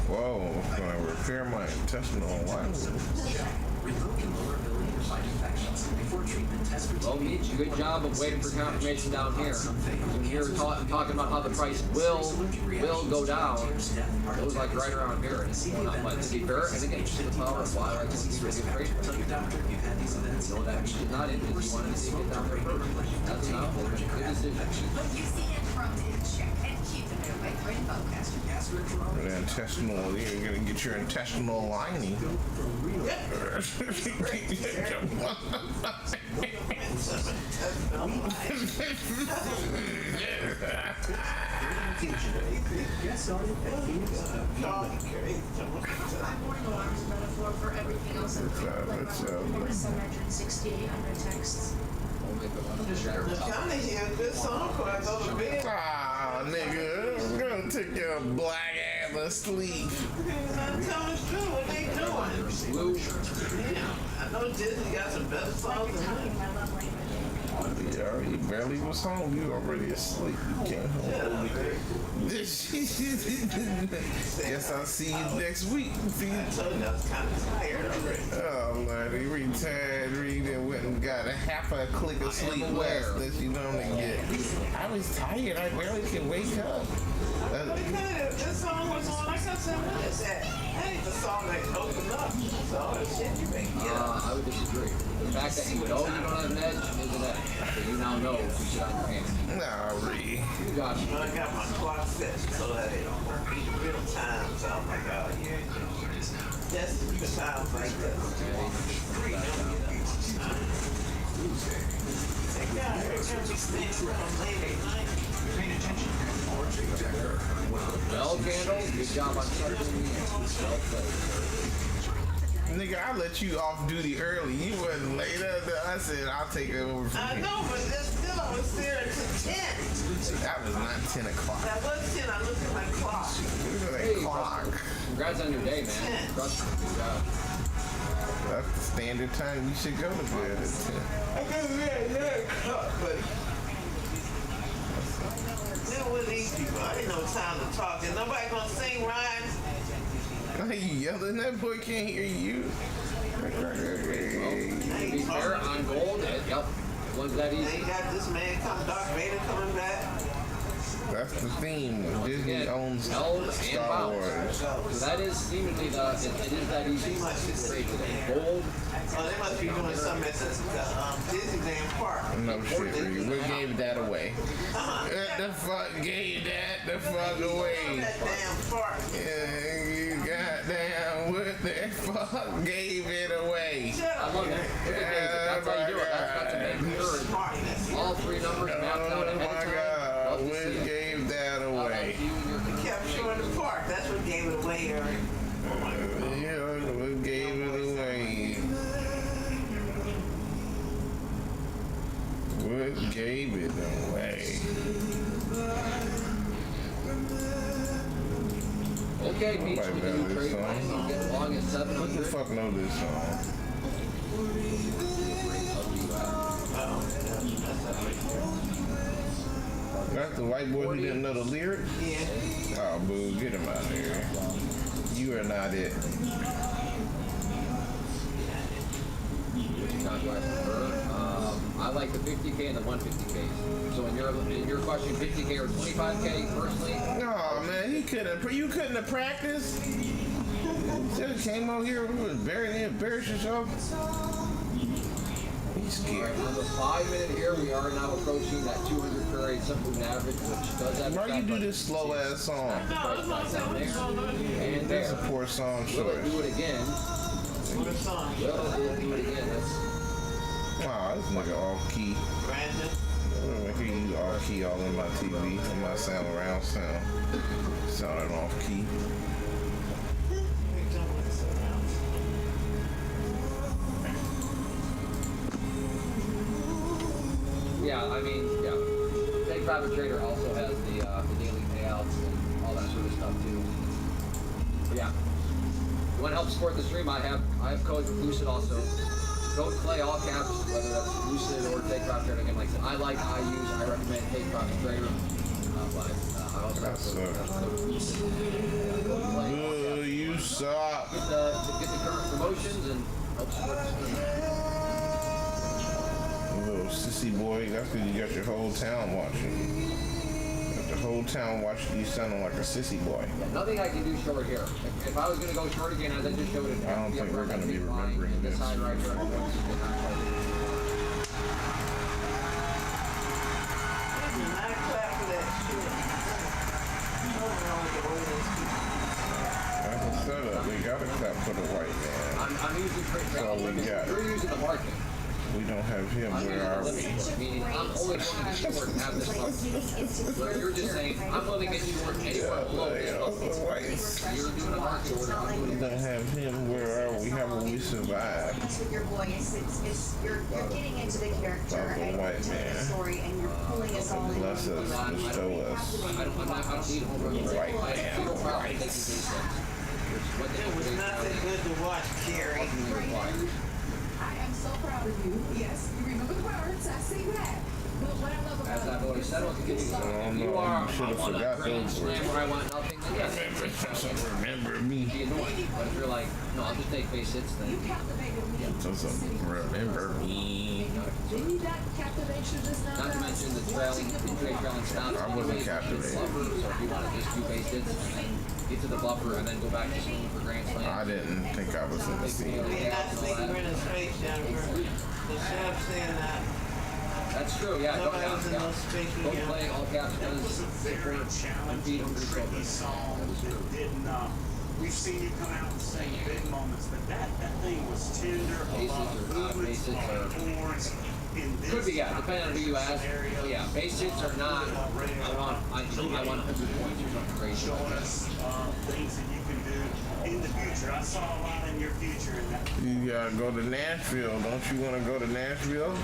Whoa, I'm gonna repair my intestinal lining. Well, Meech, good job of waiting for confirmation down here. When you're talking about how the price will go down, it was like right around here. And not much to be fair, and again, just the power of WILE, I can see really good trade. You know that Meech is not in this. You wanted to see it down there first. That's not good decision. But you see it from in check and keep it there with Rainbow Caster. The intestinal, you're gonna get your intestinal lining. Get started at Phoenix. Morning alarms metaphor for everything else in the over 768 texts. Johnny here, good song before I go to bed. Ah, nigga, I'm gonna take your black ass to sleep. Tell us true, what they doing? Yeah, I know Disney got some better songs than me. You barely was home. You already asleep. You can't hold me. Guess I'll see you next week. I told you I was kind of tired already. Oh, Lord, he retired. Reed and went and got a half a click of sleep less that you normally get. I was tired. I barely could wake up. This song was on. I said, what is that? That ain't the song long they open up. That's all that shit you make. I would disagree. The fact that you know you don't have an edge is an edge. So you now know to sit on your hands. Nah, Ree. You got it. I got my clock set so that it don't work in real time. So I'm like, oh yeah. Just the times like this. Yeah, here comes these things from late at night. Paying attention. Bell candles, good job on starting me. Nigga, I let you off duty early. You wasn't later. I said I'll take it over from I you. know, but that's still I was there until 10. That was not 10 o'clock. That was 10. I looked at my clock. Look at Hey, that clock. Congrats on your day, man. Trust me. Good job. That's the standard time you should go to bed at 10. I got that 9 o'clock, buddy. Deal with these people. I ain't no time to talk. Is nobody gonna sing rhymes? Why you yelling? That boy can't hear you. To be fair, on gold, yep. Was that easy? They got this man Darth Vader coming back. That's the theme. Disney Again, owns held and Star bound. Wars. So that is seemingly the, it is that easy. Gold. Oh, they must be doing something at the Disneyland Park. No shit, Ree. We gave that away. What the fuck gave that the fuck away? That damn park. Yeah, you goddamn what the fuck gave it away? I love it. That's how you do it. That's a big mirror. All three numbers mapped out ahead of time. What gave that away? He kept showing the park. That's what gave it away, Eric. Yeah, what gave it away? What gave it away? Okay, Peach, Nobody we know can this trade song. prices, get along at Who 700. the fuck know this song? That's the white boy who didn't know the lyrics? Yeah. Oh, boo, get him out of here. You are not it. I like the 50K and the 150K. So in your question, 50K or 25K personally? No, man, you couldn't have practiced. You just came out here and embarrassed yourself. He's scared. On the 5 minute here, we are now approaching that 200 per rate simple average, which does have. Why you do this slow ass song? And That's there. a poor song Will it choice. do it again? What a song. Will it do it again? That's. Wow, this nigga off key. Brandon. I hear you off key all in my TV, in my surround sound. Sounding off key. Yeah, I mean, yeah. Take Private Trader also has the daily payouts and all that sort of stuff too. But yeah. You want to help support the stream? I have code for Lucid also. Code Clay, all caps, whether that's Lucid or Take Private Trader. Again, like I said, I recommend Take Private Trader. But I also have code Lucid. Boo, you suck. Get the current promotions and help support the stream. Little sissy boy, that's because you got your whole town watching. Got the whole town watching you sounding like a sissy boy. Yeah, nothing I can do short here. If I was going to go short again, as I just showed it, I don't think we're going to be remembering this. Side right here. That's a setup. We got to clap for the white man. I'm using That's all we got. You're using the market. We don't have him. Where are we? Meaning, I'm only going to get short and have this level. Where you're just saying, I'm going to get short anywhere below this level. You're doing a market order. We don't have him. Where are we? How will we survive? It's with your voice. You're getting into the character and the story, and you're pulling us all in. Bless us, bestow us. I don't need homework. White man. It was nothing good to watch, Carrie. I am so proud of you. Yes, you remember the words. I see that. But what I love about As I've always said, you are You should have forgot those words. where I want nothing. Remember me. Be annoying. But if you're like, no, I'll just take base hits then. you captivated me. Doesn't remember me. Didn't that captivate you just now? Not to mention the trailing stops. I wasn't captivated. So if you want to just do base hits, get to the buffer, and then go back to school for Grand Slam. I didn't think I was in the scene. You're not speaking in his face, Jennifer. The chef's saying that. That's true, yeah. Nobody was in those speaking Don't yet. play all caps That does was a very challenging, tricky song that didn't, we've seen you come out and sing big moments, but that thing was tender, a lot of movements, a lot of chords. Could be, yeah, depending on who you ask. Yeah, base hits are not. I want 100 points or something crazy. Showing us things that you can do in the future. I saw a lot in your future in that. You gotta go to Nashville. Don't you want to go to Nashville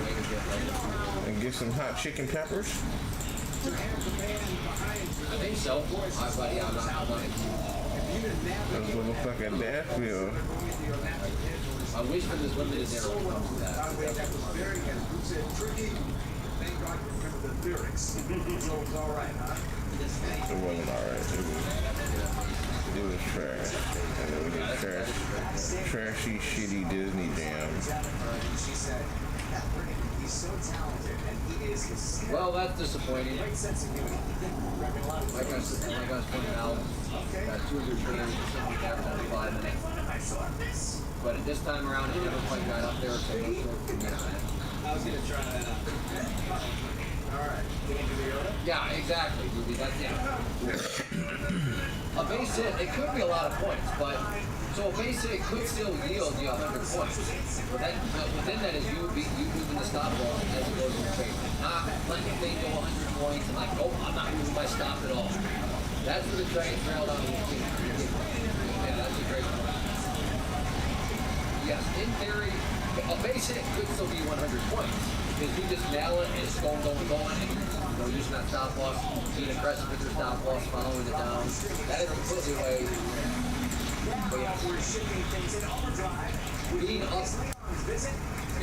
and get some hot chicken peppers? I think so. But yeah, I'm not. That's motherfucking Nashville. I wish there was limited there when it comes to that. That was very good. Who said tricky? Thank God you remember the lyrics. So it was all right, huh? It wasn't alright. It was trash. And it was a trashy, shitty Disney jam. She said, he's so talented and he is his Well, that's disappointing. great sense of humor. Like I was pointing out, got 200 trainers or something like that for only 5 minutes. But at this time around, it never quite got up there, so no short from there. I was going to try that out. All right. Get into the Yoda? Yeah, exactly, Ruby. That's it. A base hit, it could be a lot of points, but so a base hit could still yield you 100 points. But within that is you moving the stop ball as it goes in your favor. Not letting the thing go 100 points and like, oh, I'm not moving my stop at all. That's where the trail down the team. Yeah, that's a great point. Yes, in theory, a base hit could still be 100 points. Because you just nail it and it's going, and using that stop loss, being aggressive with your stop loss, following it down. That is completely away. But yeah, being up 50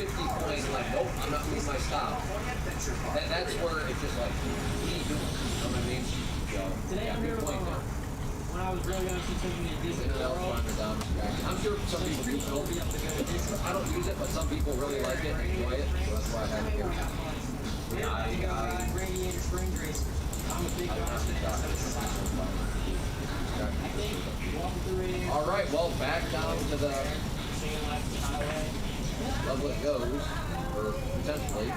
points, like, nope, I'm not losing my stop. That's where it's just like, what are you doing? You know what I mean? So, yeah, good point there. When I was really young, she took me to Disney World. I'm sure some people do still. I don't use it, but some people really like it and enjoy it, so that's why I have it here. Radiator spring racers. I'm a big All right, well, back down to the level it goes, or potentially.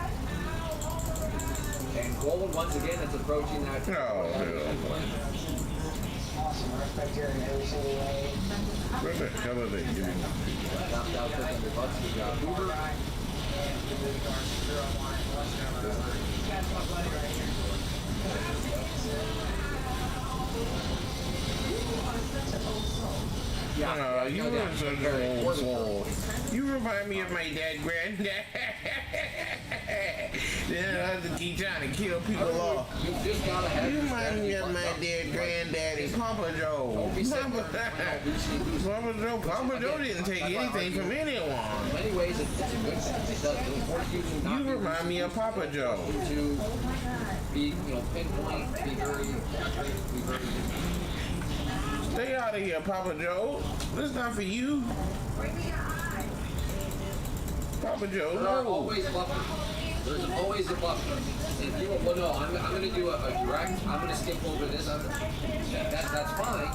And gold, once again, it's approaching that. Awesome. I respect your in every single way. Where the hell are they getting? Knocked out $600. We got Hoover. Yeah, you are such an old soul. You remind me of my dead granddad. Then I have to keep trying to kill people off. You remind me of my dead granddaddy, Papa Joe. Papa Joe didn't take anything from anyone. In many ways, it's a good thing. It does. It'll force you to not You remind me of Papa Joe. To be, pinpoint, be very. Stay out of here, Papa Joe. This is not for you. Papa Joe, There are always buffers. There's always a buffer. If you, well, no, I'm going to do a direct. I'm going to skip over this. That's fine.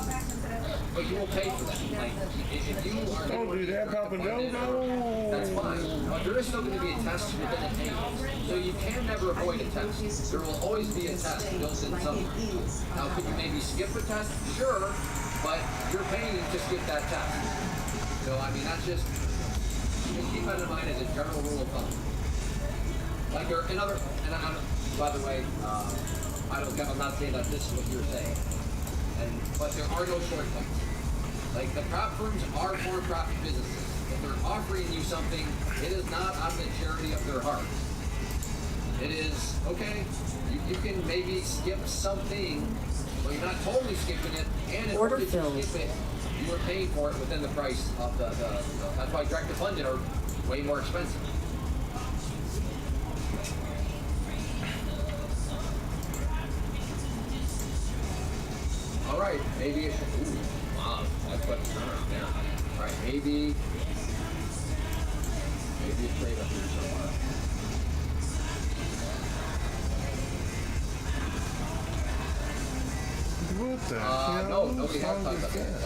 But you will pay for that. Like, if you are don't do that, Papa Joe. No. That's fine. But there is still going to be a test within a table. So you can never avoid a test. There will always be a test built in somewhere. Now, could you maybe skip a test? Sure. But you're paying to skip that test. So, I mean, that's just, keep that in mind as a general rule of thumb. Like there, and I'm, by the way, I'm not saying that this is what you're saying. But there are no shortcuts. Like the prop firms are for-profit businesses. If they're offering you something, it is not out of the charity of their heart. It is, okay, you can maybe skip something, but you're not totally skipping it, and in order to skip it, you are paying for it within the price of the that's why direct-to-funded are way more expensive. All right, maybe it should, ooh, wow, I put it there. All right, maybe it's straight up here somewhere. What the hell? No, nobody has talked about that.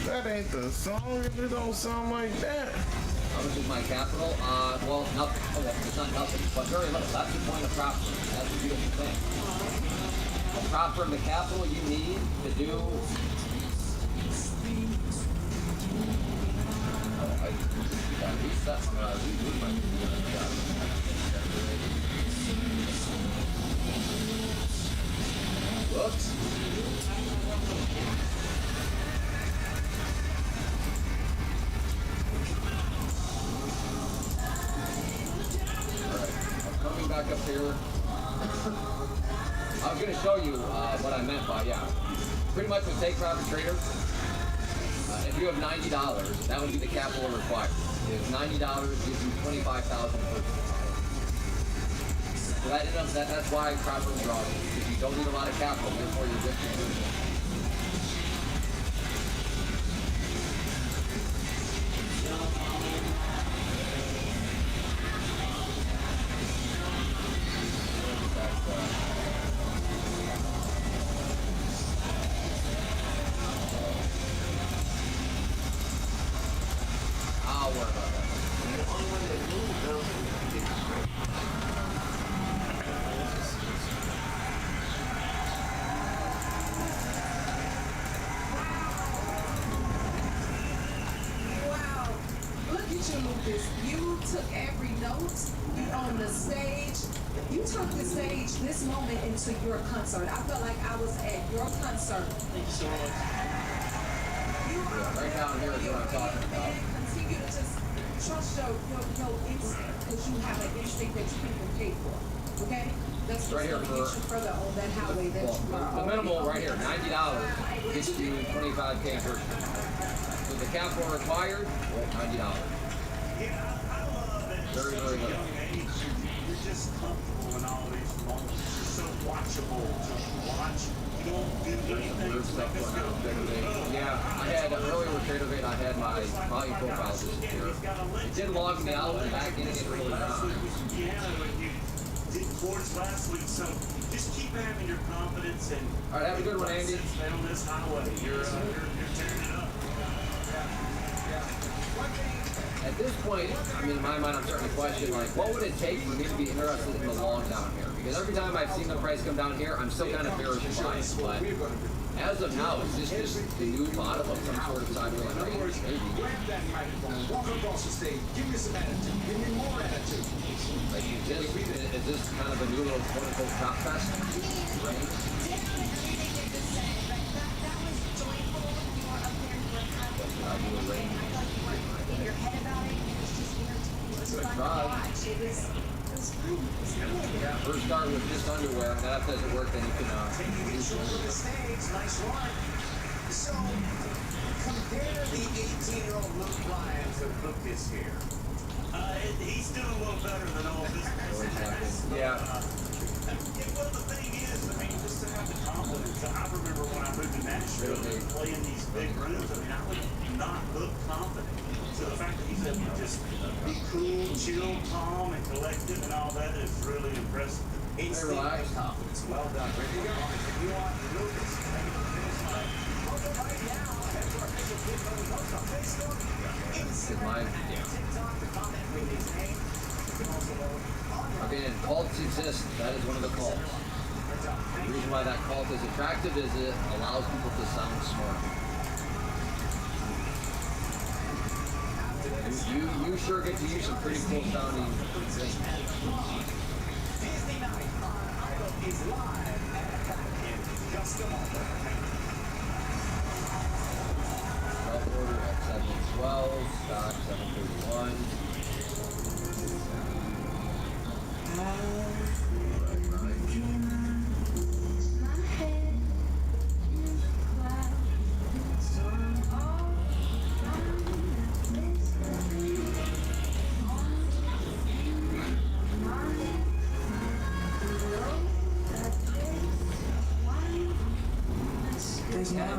That ain't the song. It don't sound like that. How much is my capital? Well, nothing. Oh, well, it's not nothing, but very little. That's the point of prop firm. That's the beautiful thing. A prop firm, the capital you need to do. Whoops. Coming back up here, I was going to show you what I meant by, pretty much with Take Profit Trader, if you have $90, that would be the capital required. If $90 gives you $25,000 per. So that's why proper draws, because you don't need a lot of capital, therefore you're just doing it. I'll worry about that. Wow. Look at you, Lucas. You took every note. You on the stage. You took the stage, this moment, into your concert. I felt like I was at your concert. Thank you so much. Right down here is what I'm talking about. Continue to just trust your instinct, because you have an instinct that you can pay for. Okay? That's Right here what's going to get you further on that highway that you are the minimal right here, $90 gets you 25K per. So the capital required, $90. Very, very little. You're just comfortable in all these moments. You're so watchable. Just watch. You don't do anything. Yeah, I had earlier with TraderVate, I had my volume profile disappear. It did log me out and back in again really last week was Indiana, but you did towards last week. So just keep having your confidence and. All right, have a good one, Andy. Stay on this highway. You're tearing it up. At this point, I mean, in my mind, I'm starting to question, like, what would it take for me to be interested in the long down here? Because every time I've seen the price come down here, I'm still kind of bearish in bias. But as of now, it's just the new bottom of some sort of sideways range, maybe. Grab that microphone, walk across the stage, give me some attitude, give me more attitude. Like, is this kind of a new little quote-unquote chop fest range? First start with just underwear, and if that doesn't work, then you can use the stage, nice work. So, compare the 18-year-old Luke Ryan to Lucas here. He's doing a little better than all this. Yeah. Well, the thing is, I mean, just to have the confidence. I remember when I moved to Nashville and playing these big rooms, I mean, I would not look confident. So the fact that he's able to just be cool, chill, calm, and collected and all that is really impressive. Instinct and confidence. Well done. Ready to go? You are Lucas. Right now, head to our Facebook page on the post on Facebook, Instagram, TikTok to comment with his name. You can also go on. Okay, and cults exist. That is one of the cults. The reason why that cult is attractive is it allows people to sound smart. You sure get to use some pretty cool sounding things. Disney Night on Idol is live in just a moment. Shelf order at 712, stock 731.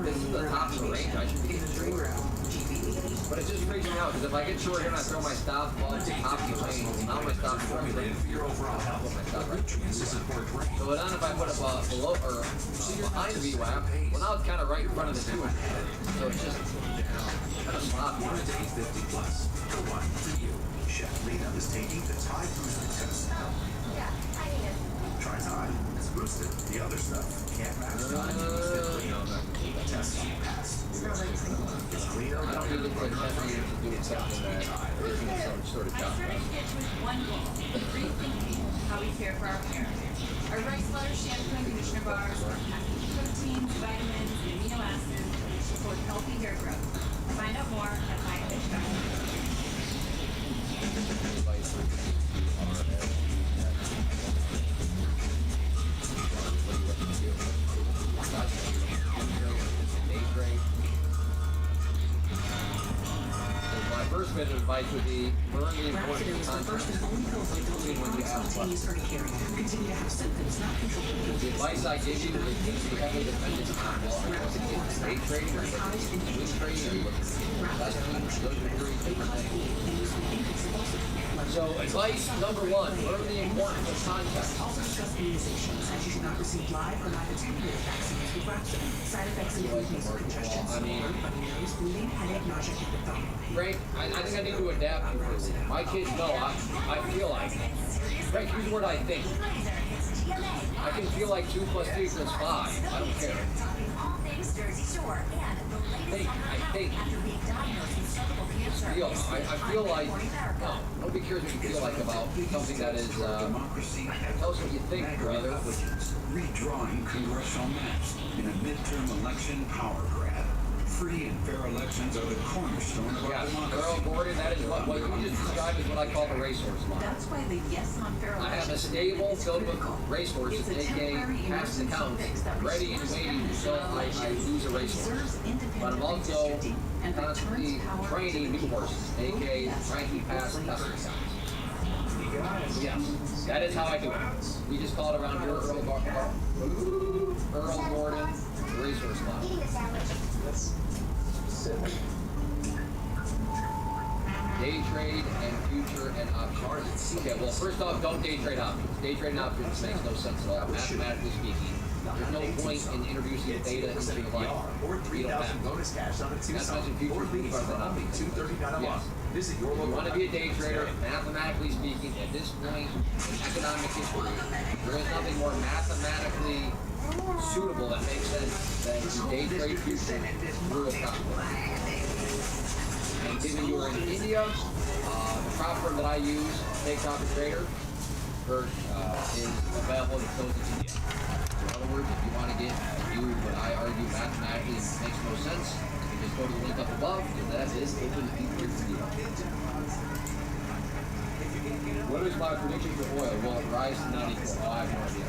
This is the top of the range. I should be getting this. But But it just freaks me out because if I get short here and I throw my stop ball to top of the lane, now my stop is right there. So then if I put it below or behind VWAP, well now it's kind of right in front of the 200. So it's just kind of sloppy. The one for you. Chef Lena is taking the Tide Boosted test now. Yeah, I need it. Try Tide. It's boosted. The other stuff can't match Tide Boosted Clean. Test passed. It's cleaner. I don't really put testing to do something that isn't some sort of job. I started Sketch with one goal, rethinking how we care for our parents. Our rice butter, shampoo, and conditioner bars are packed with proteins, vitamins, and amino acids to support healthy hair growth. Find out more at MIXTYPE. My first bit of advice would be learn the importance of context between when you ask questions. The advice I give you is going to be heavily dependent on, well, are you looking to get day trading or swing trading or looking to get investment? Those are three different things. So advice number one, learn the importance of context. Also discuss immunizations, as you should not receive live or live attenuated vaccines with Roxanne. Side effects include nasal congestion, funny nose, bleeding, headache, nausea, and abdominal pain. Frank, I think I need to adapt. My kids know I feel like. Frank, use the word I think. I can feel like 2 + 2 = 5. I don't care. I think. I feel like, no, nobody cares what you feel like about something that is, tell us what you think, brother. Redrawing congressional maps in a midterm election power grab. Free and fair elections are the cornerstone of our democracy. Earl Gordon, that is what you just described is what I call the racehorse model. That's why the yes on fair I have a stable filled with racehorses, aka past accounts, ready and waiting until I lose a racehorse. But I'm also constantly training new horses, aka trying to keep past test accounts. Yes, that is how I do it. We just call it around here Earl Gordon, the racehorse model. Day trade and future and options. Okay, well, first off, don't day trade options. Day trading options makes no sense at all, mathematically speaking. There's no point in introducing data into the line. You don't have bonus cash on a Not to mention future proof are the nothing. $239 a month. Visit your If you want to be a day trader, mathematically speaking, at this point in economic history, there is nothing more mathematically suitable that makes sense than to day trade future through a stock market. And given you are in India, the prop firm that I use, Take Profit Trader, is available to those in India. So in other words, if you want to get do what I argue mathematically makes no sense, you just go to the link up above, and that is open the India. What is my prediction for oil? Will it rise to 94? Oh, I have no idea.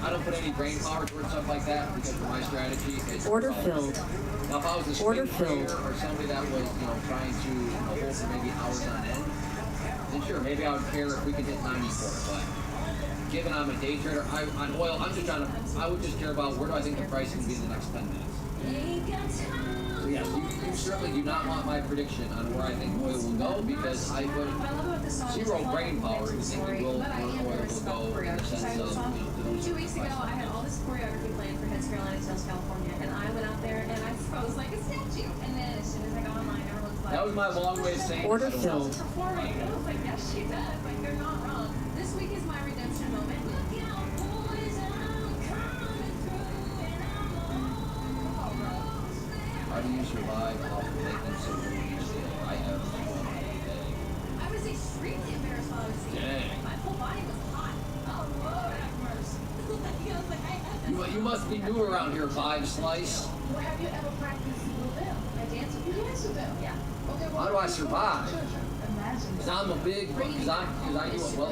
I don't put any brain power towards stuff like that because for my strategy, it's Order filled. Now, if I was a Order swing filled. trader or somebody that was, trying to hold for maybe hours on end, then sure, maybe I would care if we could hit 94. But given I'm a day trader, on oil, I would just care about where do I think the price is going to be in the next 10 minutes. So yes, you certainly do not want my prediction on where I think oil will go because I put zero brain power into thinking where oil will go in the sense of, 2 weeks ago, I had all this choreography planned for Heads Carolina Tales, California, and I went out there and I froze like a statue. And then as soon as I got online, everyone's like, that was my long way of saying Order filled. performing. And I was like, yes, she does. Like, they're not wrong. This week is my redemption moment. Look out, boys, I'm coming through and I'm on. how do you survive off of making so many mistakes? I have one a day. I was extremely embarrassed while I was singing. Dang. My whole body was hot. Oh, Lord, have mercy. I was like, I had this. You must be new around here, Vibe Slice. Well, have you ever practiced with them? I dance with them. You dance with them? Yeah. Okay, well, How do I survive? Imagine. Because I'm a big, because I do it well.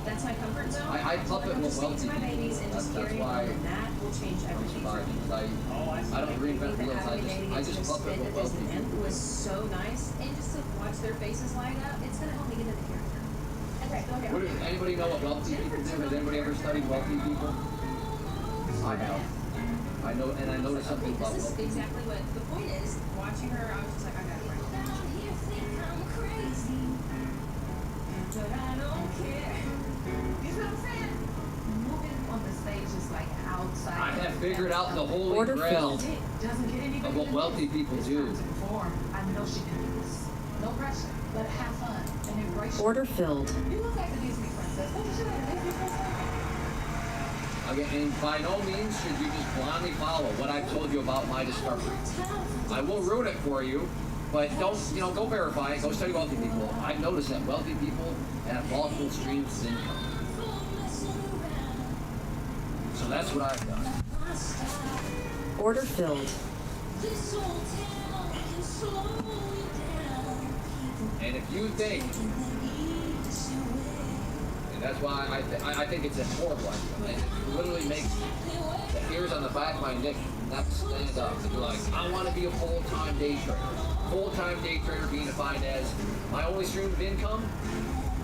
That's my comfort zone. I puppet with wealthy my babies and people. just That's carry why on, and that will change I'm everything for surviving. me. Because I don't reinvent wheels. I just puppet with wealthy It people. was so nice, and just to watch their faces light up, it's gonna help me get into the character. Okay, go ahead. Anybody know what wealthy people do? Has anybody ever studied wealthy people? I have. I know, and I noticed something about This is wealthy people. exactly what the point is. Watching her figured out the holy Order grail filled. of what wealthy people do. I know she can do this. No pressure. Let her have fun and embrace. Order filled. You look like the Disney princess. Don't you like the Disney princess? Again, and by no means should you just blindly follow what I've told you about my discovery. I will ruin it for you, but don't, go verify it. Go study wealthy people. I've noticed that wealthy people have multiple streams of income. So that's what I've done. Order filled. And if you think, and that's why I think it's a horrible idea, and it literally makes the hairs on the back of my neck not stand up. And you're like, I want to be a full-time day trader. Full-time day trader being defined as my only stream of income,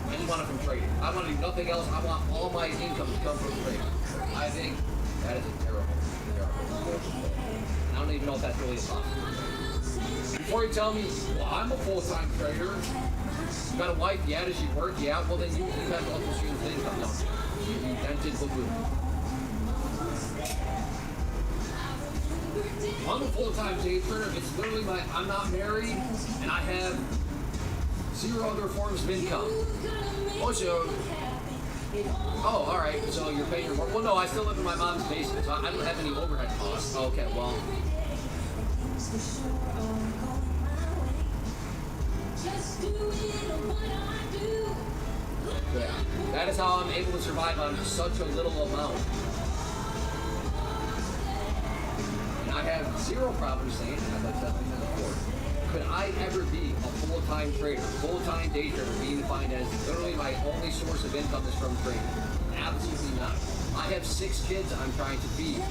I just want it from trading. I want to do nothing else. I want all my income to come from trading. I think that is a terrible. I don't even know if that's really possible. Before you tell me, well, I'm a full-time trader, you got a wife, yeah, does she work? Yeah, well then you have multiple streams of income, don't you? You dented baboon. I'm a full-time day trader. It's literally I'm not married, and I have 0 other forms of income. Also, oh, all right, so you're paying your mortgage. Well, no, I still live in my mom's basement, so I don't have any overhead costs. Okay, well. Yeah, that is how I'm able to survive on such a little amount. And I have 0 problems saying, as I've said before, could I ever be a full-time trader, full-time day trader, being defined as literally my only source of income is from trading? Absolutely not. I have 6 kids I'm trying to feed.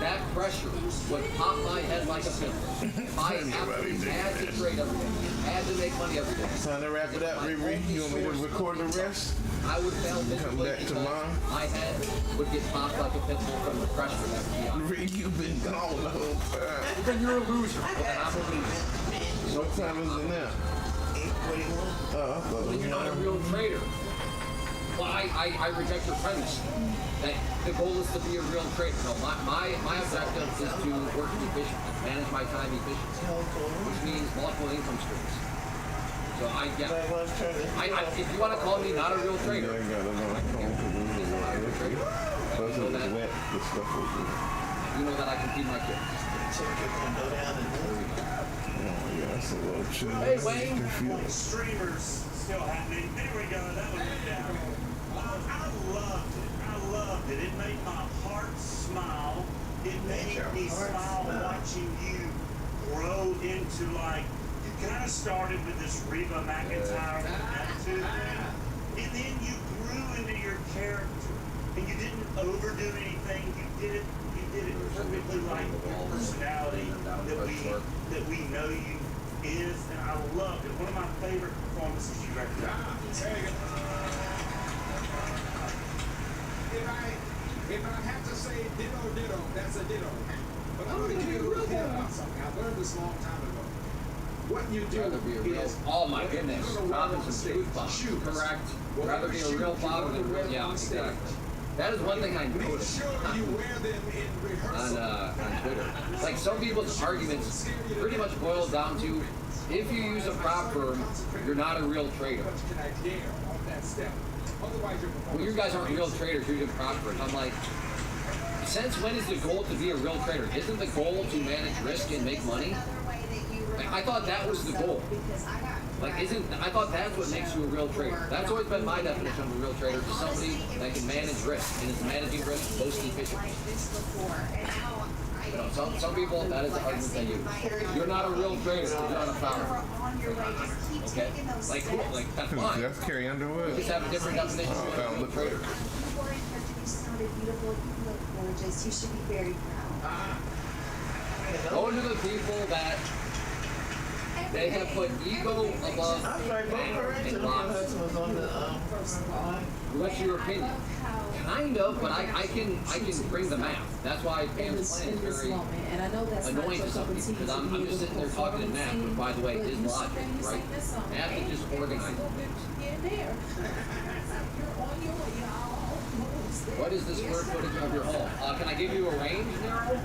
That pressure would pop my head like a pimple. If I absolutely had to trade every day, had to make money every day. Time to wrap it up, Riri. You want me to record the rest? I would fail miserably back tomorrow. My head would get popped like a pimple from the pressure that would be on. Riri, you've been gone the whole time. Then you're a loser. And I'm a loser. What time is it now? 8:41. Oh, I thought Then you're not a real trader. Well, I reject your premise that the goal is to be a real trader. No, my objective is to work efficiently, manage my time efficiently, which means multiple income streams. So if you want to call me not a real trader, you know that I can feed my kids. Hey, Wayne. Streamers still happening. There we go. That one went down. I loved it. It made my heart smile. It made me smile watching you grow into, like, you kind of started with this Reba McEntire attitude thing, and then you grew into your character, and you didn't overdo anything. You did it perfectly like your personality that we know you is, and I loved it. One of my favorite performances you ever done. If I have to say ditto, that's a ditto. But I'm going to give you a hint about something. I learned this a long time ago. What you do is... Oh my goodness. Robinson food correct. Rather be a real father than real... Yeah, exactly. That is one thing I noticed on Twitter. Like, some people's arguments pretty much boil down to, if you use a prop firm, you're not a real trader. Well, you guys aren't real traders, you're just prop firms. I'm like, since when is the goal to be a real trader? Isn't the goal to manage risk and make money? Like, I thought that was the goal. Like, I thought that's what makes you a real trader. That's always been my definition of a real trader, is somebody that can manage risk, and is managing risk most efficiently. You know, some people, that is the argument they use. You're not a real trader, you're not a founder. Okay? Like, cool, like, that's fine. That's Carrie Underwood. You just have a different definition of a real trader. You sounded beautiful. You look gorgeous. You should be very proud. Those are the people that they have put ego above and lives. What's your opinion? Kind of, but I can bring the math. That's why Pam's plan is very annoying to some people, because I'm just sitting there talking in math, but by the way, it is logic, right? Math is just organizing things. What is the square footage of your home? Can I give you a range, Nero?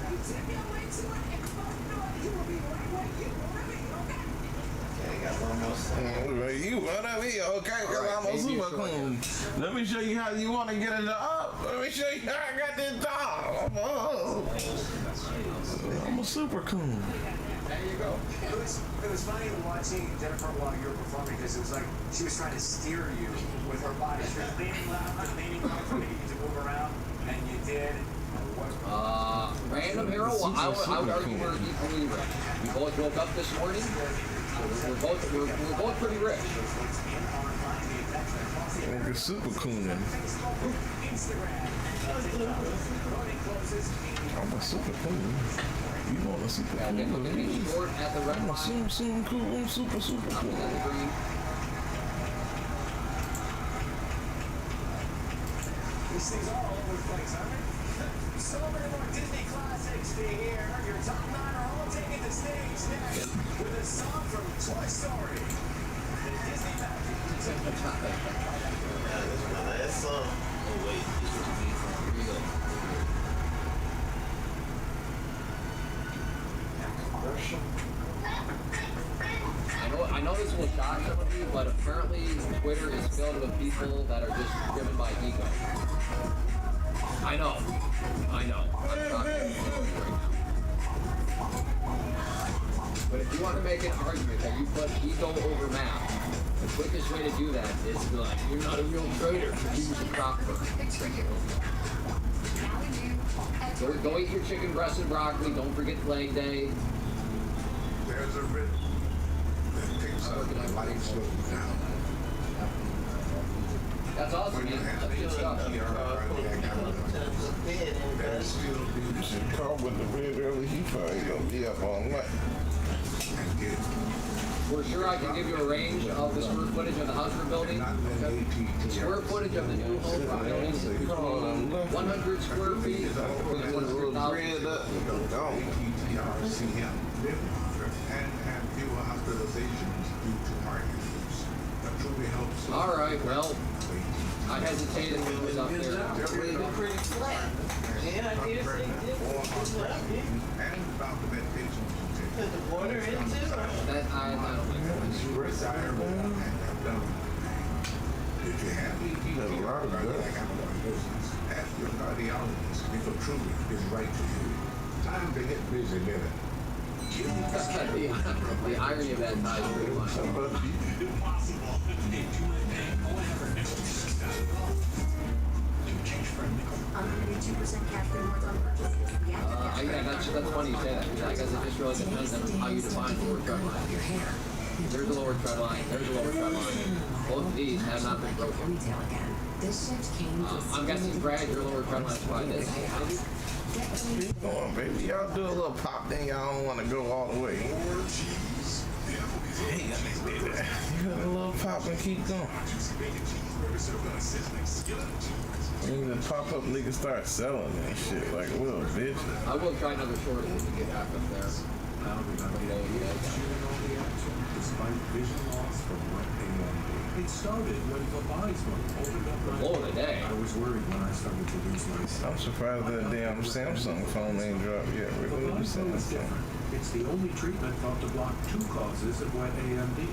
You wanna be okay? Cause I'm a super clean. Let me show you how you wanna get in the up. Let me show you how I got this dog. I'm a super coon. There you go. It was funny watching Jennifer while you were performing because it was like she was trying to steer you with her body. She was leaning left, leaning right for you to move around, and you did. Random hero. I would argue we're equally rich. We both woke up this morning. We're both pretty rich. You're super cool then. I'm a super cool. You want a super cool? I'm a super cool. I'm super cool. These things are all over the place, aren't they? So many more Disney classics being here. Your top 9 are all taking the stage next with a song from Toy Story. The Disney magic. That's my last song. Oh wait, this is me from real. I know this will shock some of you, but apparently Twitter is filled with people that are just driven by ego. I know. I'm shocked right now. But if you want to make an argument that you put ego over math, the quickest way to do that is to be like, you're not a real trader. Use the crop first. Go eat your chicken breast and broccoli. Don't forget leg day. There's a rhythm that picks up the light slow down. That's awesome, man. That's good stuff. Carl with the red early, he probably gonna be up all night. We're sure I can give you a range of the square footage of the house we're building. Okay. The square footage of the new home we're building is 100 square feet. And fewer hospitalizations due to heart issues. That truly helps. All right, well, I hesitated when it was up there. Pretty flat. Yeah, I did say And about the medications you take. put the water into it. That I don't like that. If you have cardiac amyloidosis, ask your cardiologist if a truly is right for you. Time to get busy living. The irony of that ties pretty much. Yeah, that's funny you say that, because I guess it just really depends on how you define the lower trend line. There's a lower trend line, there's a lower trend line. Both of these have not been broken. I'm guessing, Brad, your lower trend line is probably this. Come on, baby. Y'all do a little pop, then y'all don't want to go all the way. Hey, baby. You got a little pop and keep going. And then pop up, niggas start selling that shit like a little bitch. I will try another short if we can get back up there. Despite vision loss from wet AMD. It started when Verizon opened up Blow of the day. I was worried when I started to lose my sight. I'm surprised that damn Samsung phone ain't dropped yet. We're going to be Samsung. It's the only treatment thought to block 2 causes of wet AMD.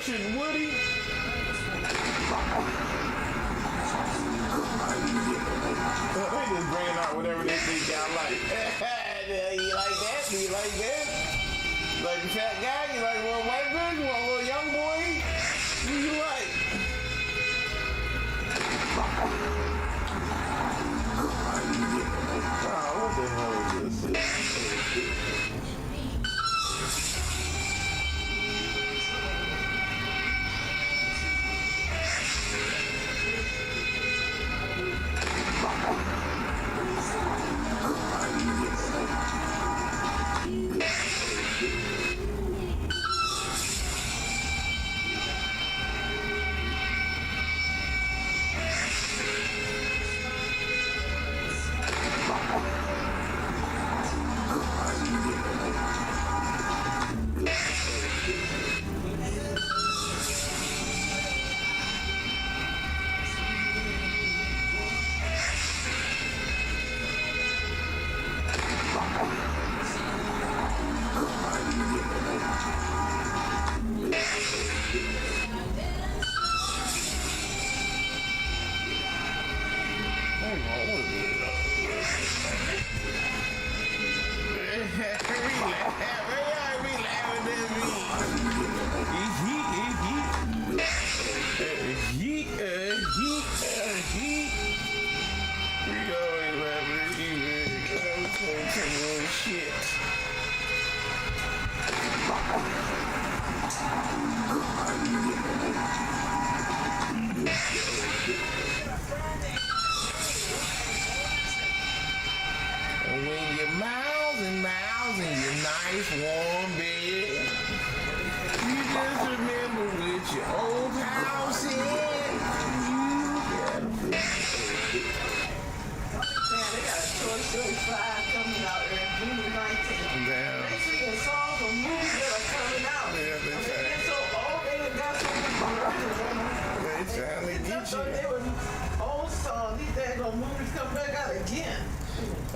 destruction, Woody. They just bringing out whatever they think y'all like. You like that? Do you like that? Like a fat guy? You like a little white girl? You want a little young boy? Who you like? Oh, what the hell is this?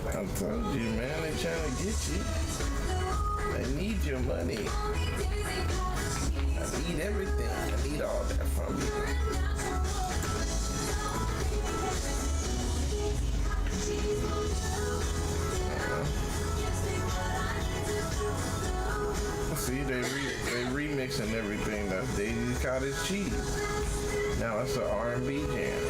I told you, man, they trying to get you. They need your money. I need everything. I need all that from you. See, they remixing everything. That's Daisy's Cottage Cheese. Now it's an R&B jam.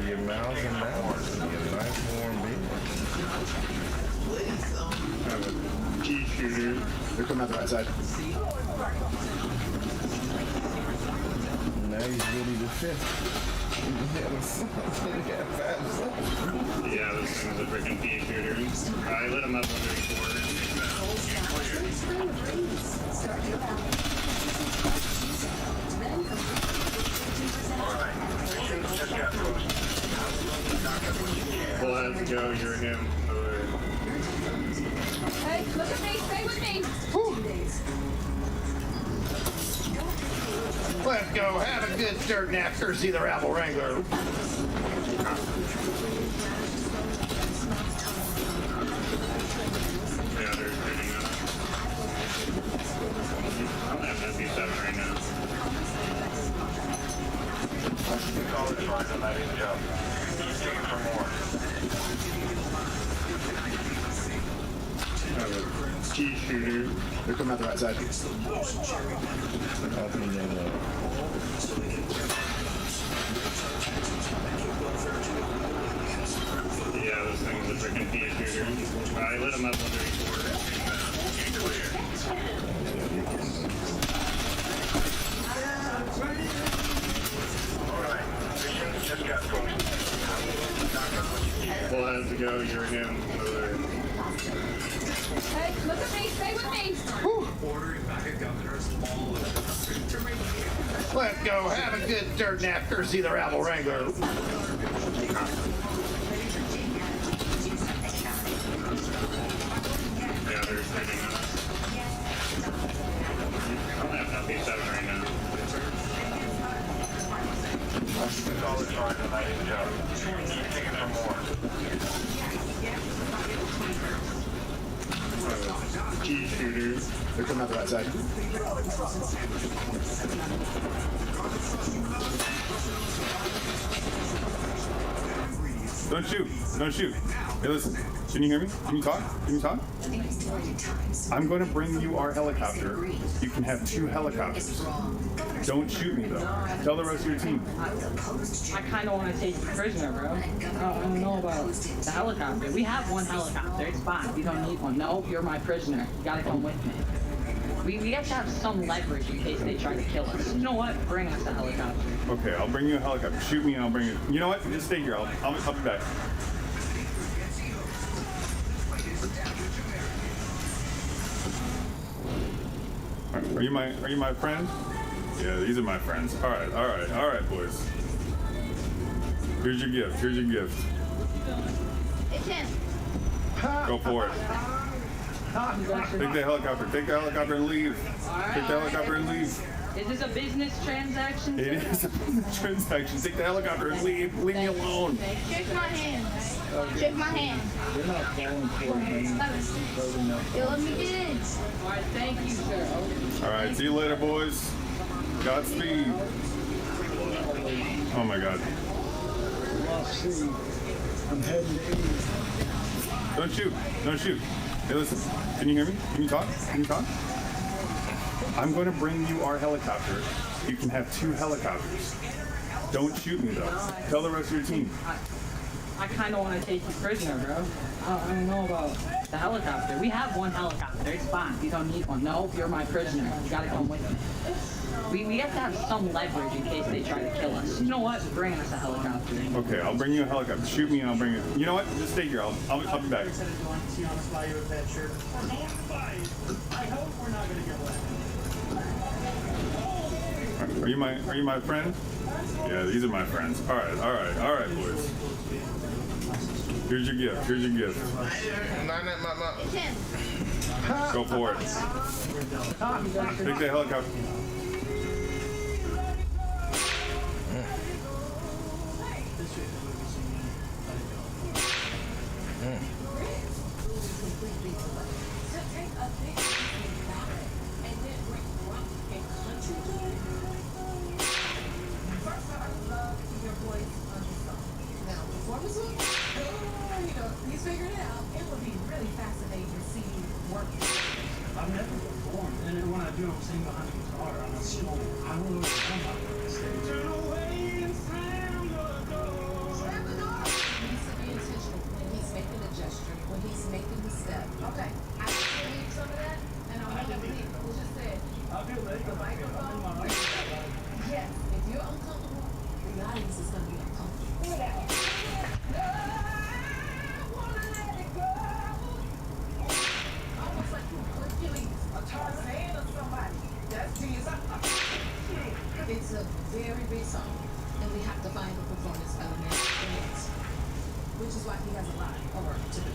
Your mouths and mouths. Your nice warm beer. Have a pea shooter. They're coming out the right side. Now he's ready to fit. Yeah, this is a freaking pea shooter. I lit him up on 34. We'll have to go, you're him. Hey, look at me, stay with me. Let's go, have a good dirt nap, courtesy the Rabble Wrangler. Yeah, they're shooting us. I don't have an MP7 right now. Call it fine on that job. He's looking for more. Have a key shooter. They're coming out the right side. Yeah, those things are freaking key shooter. I lit him up on 34. We'll have to go, you're him. Hey, look at me, stay with me. Ordering back a governor's all over the country to make Let's go, have a good dirt nap, courtesy the Rabble Wrangler. Yeah, they're shooting us. 87 right now. Solid trying tonight, Joe. Keep digging for more. Key shooters. They're coming out the right side. Don't shoot. Don't shoot. Hey, listen. Can you hear me? Can you talk? Can you talk? I'm going to bring you our helicopter. You can have 2 helicopters. Don't shoot me, though. Tell the rest of your team. I kind of want to take you prisoner, bro. I don't know about the helicopter. We have 1 helicopter. It's fine. We don't need one. No, you're my prisoner. You gotta come with me. We have to have some leverage in case they try to kill us. You know what? Bring us a helicopter. Okay, I'll bring you a helicopter. Shoot me and I'll bring you. You know what? Just stay here. I'll be back. Are you my friend? Yeah, these are my friends. All right, boys. Here's your gift. Here's your gift. It's him. Go for it. Take the helicopter. Take the helicopter and leave. Take the helicopter and leave. Is this a business transaction? It is a business transaction. Take the helicopter and leave. Leave me alone. Shake my hand. Shake my hand. You're not falling for it, man. You let me in. All right, thank you, sir. All right, see you later, boys. Godspeed. Oh my God. I'm heading to England. Don't shoot. Don't shoot. Hey, listen. Can you hear me? Can you talk? Can you talk? I'm going to bring you our helicopter. You can have 2 helicopters. Don't shoot me, though. Tell the rest of your team. I kind of want to take you prisoner, bro. I don't know about the helicopter. We have 1 helicopter. It's fine. You don't need one. No, you're my prisoner. You gotta come with me. We have to have some leverage in case they try to kill us. You know what? Bring us a helicopter. Okay, I'll bring you a helicopter. Shoot me and I'll bring it. You know what? Just stay here. I'll be back. I hope we're not gonna get wet. Are you my friend? Yeah, these are my friends. All right, boys. Here's your gift. Here's your gift. It's him. Go for it. Take the helicopter. He's figured it out. It would be really fascinating to see you work. I've never performed, and then when I do, I'm singing behind the guitar. I'm a slow. I don't know what I'm talking about. Turn away and slam the door. Slam the door. He needs to be intentional when he's making a gesture, when he's making the step. Okay. I can leave some of that, and I want to leave. We'll just say it. I feel like the microphone. Yes. If you're uncomfortable, the audience is going to be uncomfortable. Almost like you're feeling a Tarzan or somebody. That's Jesus. It's a very big song, and we have to find the performance element in it, which is why he has a lot of work to do.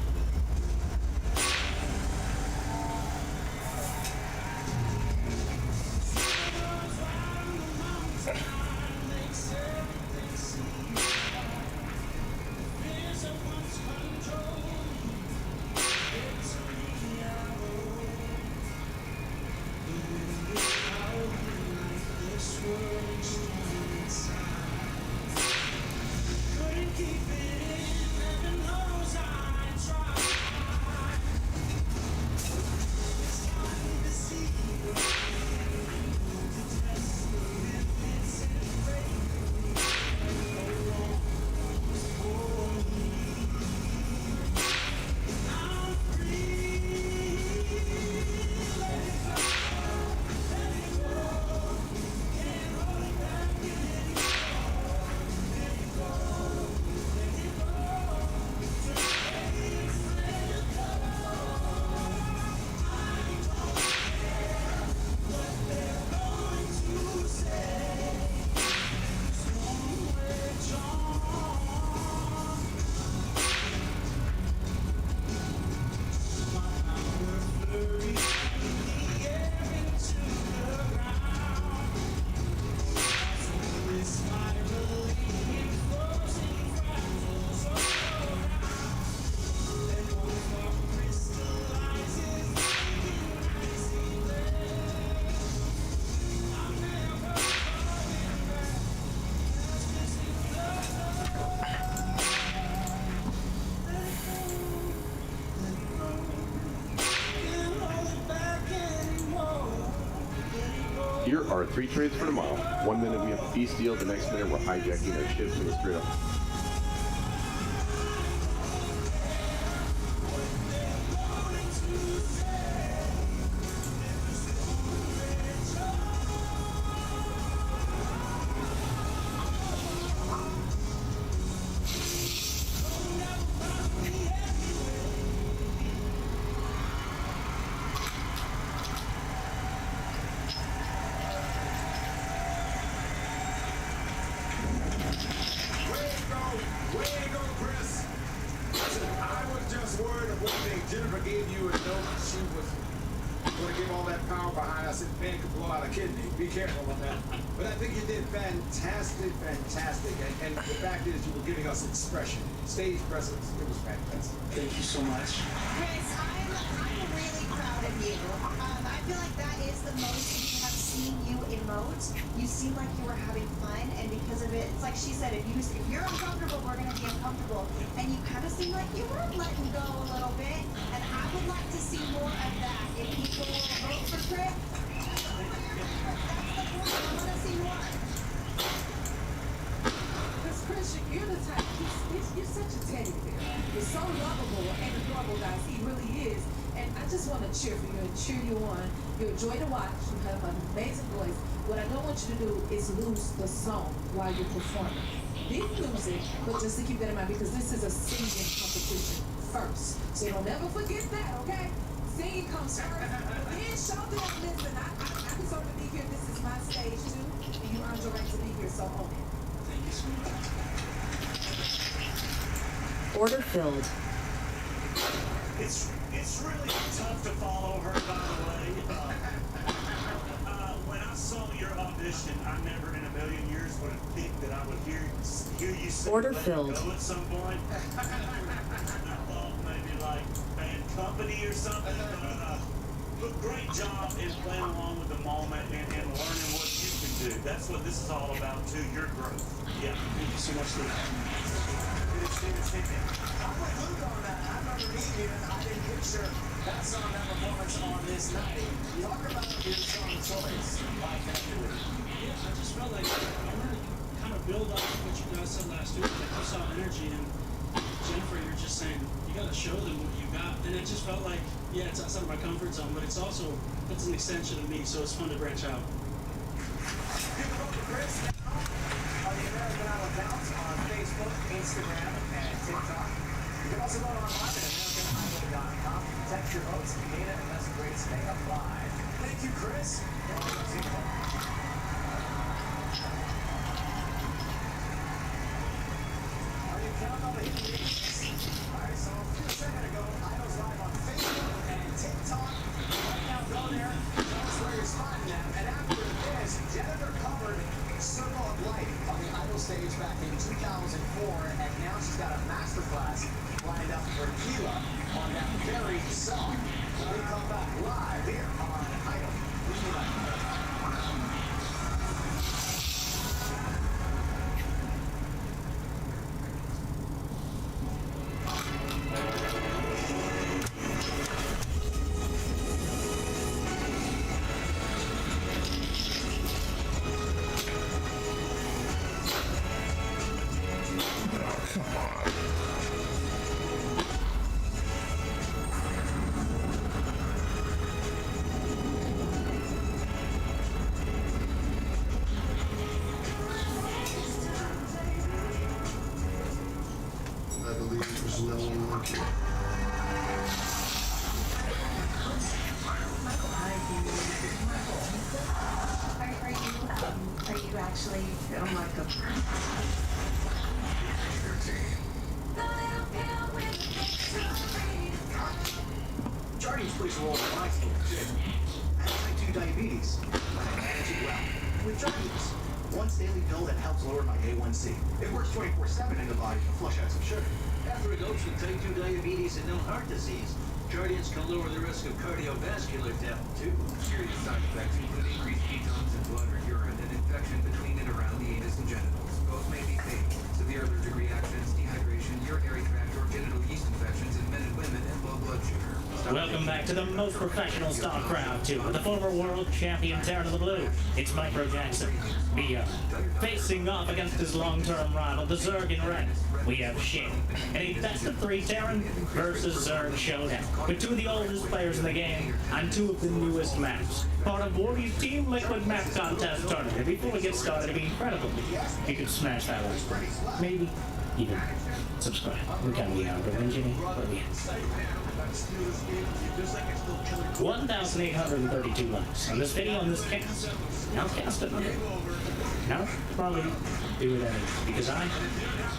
Couldn't keep it in, heaven knows I tried. Here are 3 trades for tomorrow. 1 minute we have a peace deal, the next minute we're hijacking their ships and straight up. Jennifer gave you a note. She was going to give all that power behind us, and Ben could blow out a kidney. Be careful of that. But I think you did fantastic. And the fact is, you were giving us expression, stage presence. It was fantastic. Thank you so much. Chris, I'm really proud of you. I feel like that is the most we have seen you emote. You seem like you were having fun, and because of it, it's like she said, if you're uncomfortable, we're gonna be uncomfortable. And you kind of seem like you were letting go a little bit, and I would like to see more of that. If people vote for Chris, that's the point. I want to see more. Because Chris, you're the type, you're such a teddy bear. You're so lovable and adorable, guys. He really is. And I just want to cheer for you and cheer you on. You're a joy to watch. You have an amazing voice. What I don't want you to do is lose the song while you're performing. Didn't lose it, but just to keep that in mind, because this is a singing competition first. So don't ever forget that, okay? Singing comes first. But then show them, listen, I deserve to be here. This is my stage too. And you earned your right to be here, so own it. Thank you so much. Order filled. It's really tough to follow her, by the way. When I saw your audition, I never in a million years would have think that I would hear you sing Order Let It filled. Go at some point. I thought maybe like Band Company or something. But great job in playing along with the moment and learning what you can do. That's what this is all about too, your growth. Yeah. Thank you so much, Luke. I'm with Luke on that. I remember meeting you, and I didn't picture that song, that performance on this night. Talk about your song choice. Why connected with it? Yeah, I just felt like I wanted to kind of build off of what you guys said last week. Like you saw energy, and Jennifer, you're just saying you got to show them what you got. And it just felt like, yeah, it's outside of my comfort zone, but it's also it's an extension of me, so it's fun to branch out. You can vote for Chris on the American Idol accounts on Facebook, Instagram, and TikTok. You can also vote online at AmericanIdol.com. Text your votes, data, and message rates may apply. Thank you, Chris. Are you counting on the hidden reasons? Alright, so just a second ago, Idol's live on Facebook and TikTok. Right now, go there, tell us where you're spotting them. And after this, Jennifer covered Circle of Life on the Idol stage back in 2004, and now she's got a masterclass lined up for Keela on that very song. We come back live here on Idol. I believe there's no one looking. Are you actually I'm like a Jardies plays a role in my stage. I have type 2 diabetes, but I manage it well. With Jardies, once daily pill that helps lower my A1C. It works 24/7 in the body to flush out some sugar. After adults with type 2 diabetes and no heart disease, Jardians can lower the risk of cardiovascular death, too. Serious side effects include increased ketones in blood or urine and infection between and around the anus and genitals. Both may be fatal. Severe allergic reactions, dehydration, urinary tract or genital yeast infections in men and women, and low blood sugar. Welcome back to the most professional StarCraft 2 with the former world champion Terran of the Blue. It's Micro Jackson, Beyond. Facing off against his long-term rival, the Zerg in red. We have Shin, in a best-of-3 Terran versus Zerg showdown, with two of the oldest players in the game on two of the newest maps. Part of Wardy's Team Liquid Map Contest Tournament. Before we get started, it'd be incredible if you could smash that like button. Maybe even subscribe. We got the algorithm, Jimmy. 1,832 likes on this video on this cast. Now cast it. Now probably do it anyway because I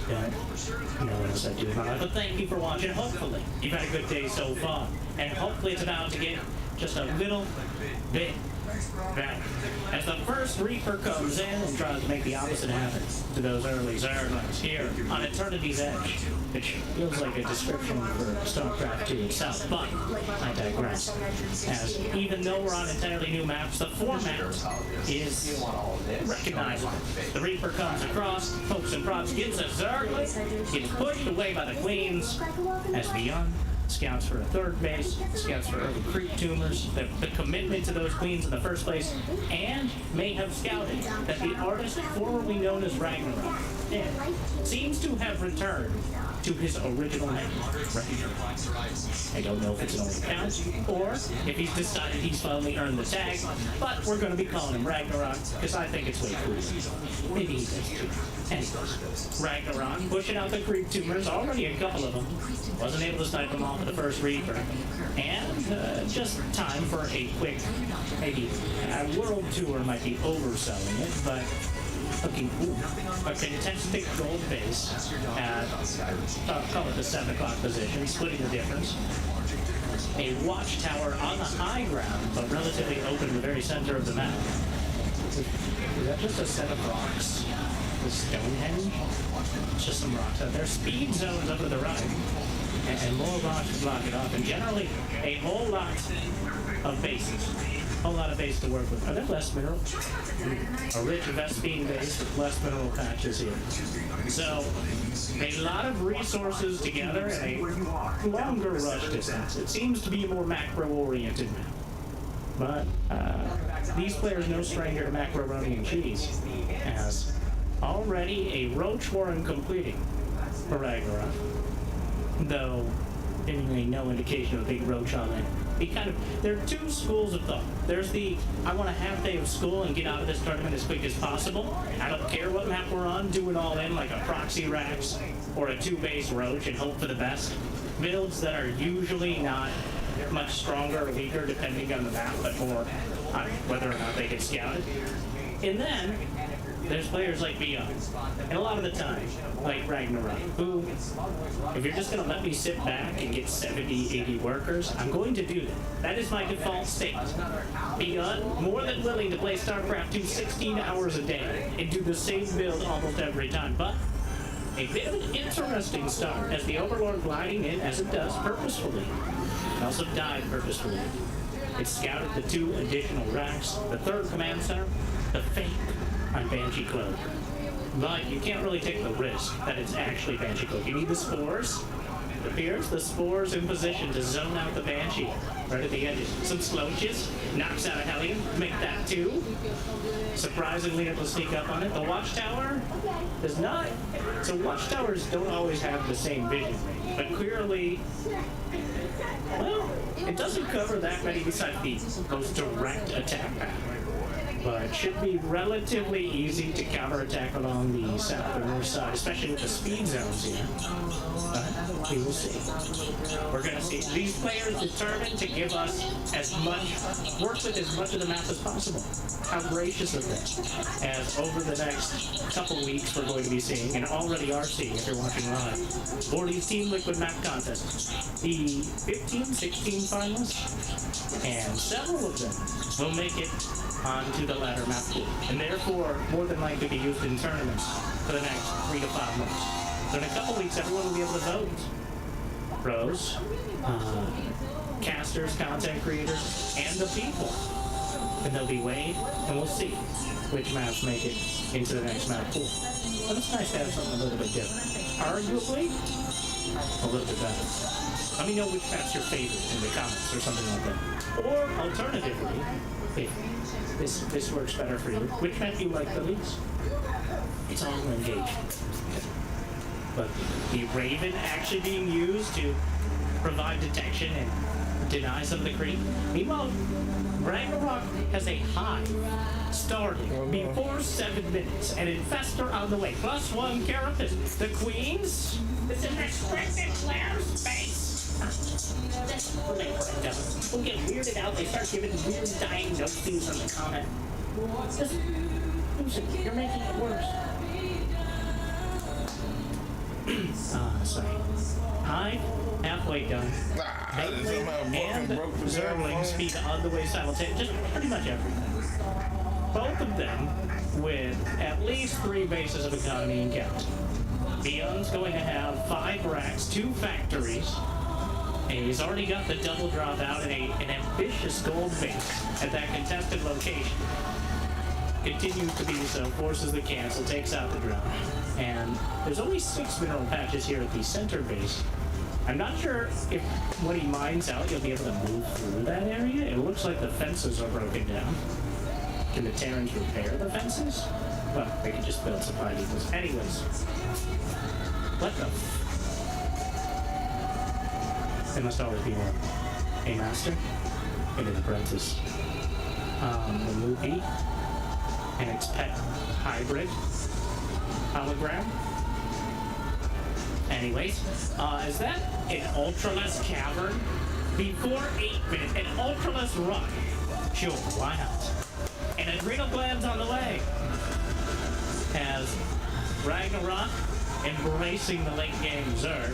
don't know what else I do in my life. But thank you for watching. Hopefully you've had a good day so far, and hopefully it's about to get just a little bit better. As the first Reaper comes in and tries to make the opposite happen to those early Zerglings here on Eternity's Edge, which feels like a description for StarCraft 2 itself, but I digress. As even though we're on entirely new maps, the format is recognizable. The Reaper comes across, pokes and prods, gets a Zergling, gets pushed away by the Queens, as Beyond scouts for a third base, scouts for early creep tumors, the commitment to those queens in the first place, and may have scouted that the artist formerly known as Ragnarok seems to have returned to his original name, Ragnarok. I don't know if it's an old account, or if he's decided he's finally earned the tag, but we're going to be calling him Ragnarok, because I think it's way cooler. Maybe he does too. Anyways, Ragnarok, pushing out the creep tumors, already a couple of them, wasn't able to snipe them off with the first Reaper, and just time for a quick, maybe a world tour might be overselling it, but looking cool. A contested gold base at, call it the 7 o'clock position, splitting the difference. A watchtower on the high ground, but relatively open in the very center of the map. Is that just a set of rocks? The Stonehenge? It's just some rocks out there. Speed zones up to the right. And more rocks to block it off. And generally, a whole lot of bases. A whole lot of base to work with. Are there less mineral? A rich Vespine base with less mineral patches here. So, a lot of resources together and a longer rush distance. It seems to be a more macro-oriented map. But these players no stranger to macro running and cheese, as already a Roach Warren completing for Ragnarok. Though, seemingly no indication of a big Roach on it. There are two schools of thought. There's the, I want a half day of school and get out of this tournament as quick as possible. I don't care what map we're on, do it all in like a proxy Rax or a 2-base Roach and hope for the best. Builds that are usually not much stronger or weaker depending on the map, but more on whether or not they get scouted. And then, there's players like Beyond, and a lot of the time, like Ragnarok, who, if you're just going to let me sit back and get 70, 80 workers, I'm going to do that. That is my default state. Beyond, more than willing to play StarCraft 2 16 hours a day and do the same build almost every time, but a bit of an interesting start as the Overlord gliding in as it does purposefully. It also died purposefully. It scouted the 2 additional racks, the 3rd command center, the fake on Banshee Cloak. But you can't really take the risk that it's actually Banshee Cloak. You need the spores. It appears the spores in position to zone out the Banshee right at the edges. Some sloaches, knocks out a Hellion, make that 2. Surprisingly able to sneak up on it. The Watchtower does not. So Watchtowers don't always have the same vision rate, but clearly, well, it doesn't cover that many besides the most direct attack path. But it should be relatively easy to counterattack along the south or north side, especially with the speed zones here. But we will see. We're going to see these players determined to give us as much, work with as much of the map as possible. How gracious of them. As over the next couple weeks we're going to be seeing, and already are seeing if you're watching live, Wardy's Team Liquid Map Contest. The 15, 16 finalists, and several of them will make it onto the ladder map pool, and therefore more than likely be used in tournaments for the next 3 to 5 months. So in a couple weeks, everyone will be able to vote. Pros, casters, content creators, and the people. And they'll be weighed, and we'll see which maps make it into the next map pool. But it's nice to have something a little bit different. arguably a little bit better. Let me know which map's your favorite in the comments or something like that. Or alternatively, if this works better for you, which map you like the least? It's all engagement. But the Raven actually being used to provide detection and deny some of the creep. Meanwhile, Ragnarok has a hive starting before 7 minutes, and Infestor on the way. +1 Carapace. The Queens? This is restricted flare space. We'll get weirded out. They start giving weird diagnoses on the comment. Just, you're making it worse. Sorry. Hive, halfway done. And Zergling speed on the way simultaneously. Just pretty much everything. Both of them with at least 3 bases of economy and count. Beyond's going to have 5 racks, 2 factories. And he's already got the double drop out in an ambitious gold base at that contested location. Continues to be so, forces the cancel, takes out the drone. And there's only 6 mineral patches here at the center base. I'm not sure if when he mines out, you'll be able to move through that area. It looks like the fences are broken down. Can the Terrans repair the fences? Well, they can just build supply depots. Anyways. What the There must always be one. A master and an apprentice. A movie and its pet hybrid hologram. Anyways, is that an ultraless cavern? Before 8 minutes, an ultraless run. Sure, why not? And adrenal glands on the way. As Ragnarok embracing the late game Zerg.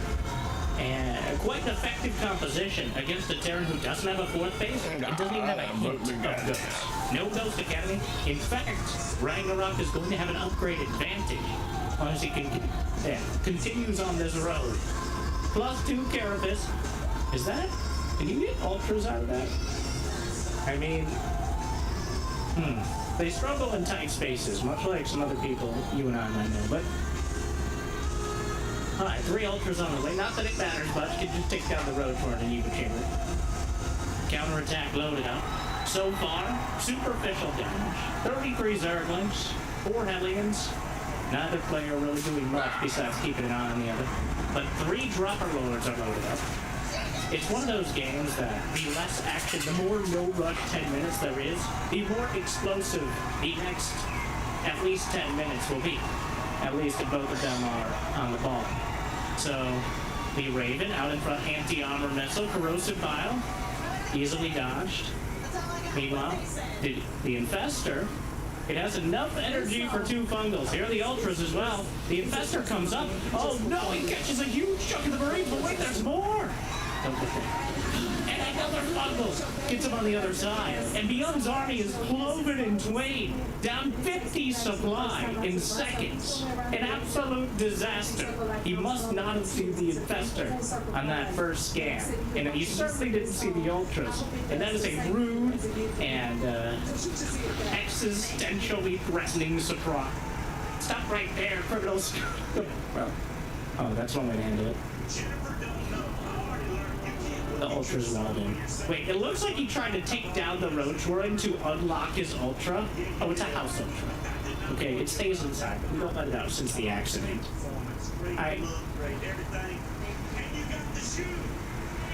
And quite an effective composition against a Terran who doesn't have a 4th base and doesn't even have a hint of Ghost. No Ghost Academy. In fact, Ragnarok is going to have an upgrade advantage as long as he continues on this road. +2 Carapace. Is that? Can you get ultras out of that? I mean, they struggle in tight spaces, much like some other people you and I might know, but alright, 3 ultras on the way. Not that it matters much, can just take down the road for an Eva chamber. Counterattack loaded up. So far, superficial damage. 33 Zerglings, 4 Hellions. Neither player really doing much besides keeping an eye on the other. But 3 Dropper Lords are loaded up. It's one of those games that the less action, the more no-rush 10 minutes there is, the more explosive the next at least 10 minutes will be. At least if both of them are on the ball. So, the Raven out in front, anti-armor missile, corrosive bile, easily dodged. Meanwhile, the Infestor, it has enough energy for 2 fungals. Here are the ultras as well. The Infestor comes up. Oh no, he catches a huge chunk of the Marines, but wait, there's more! Don't look and another fungal gets him on the other side. And Beyond's army is cloven in twain, down 50 supply in seconds. An absolute disaster. He must not have seen the Infestor on that first scan. And he certainly didn't see the Ultras. And that is a rude and existentially threatening surprise. Stop right there, criminals. Well, oh, that's one way to handle it. The Ultra's walled in. Wait, it looks like he tried to take down the Roach Warren to unlock his Ultra. Oh, it's a house Ultra. Okay, it stays inside. We don't let it out since the accident.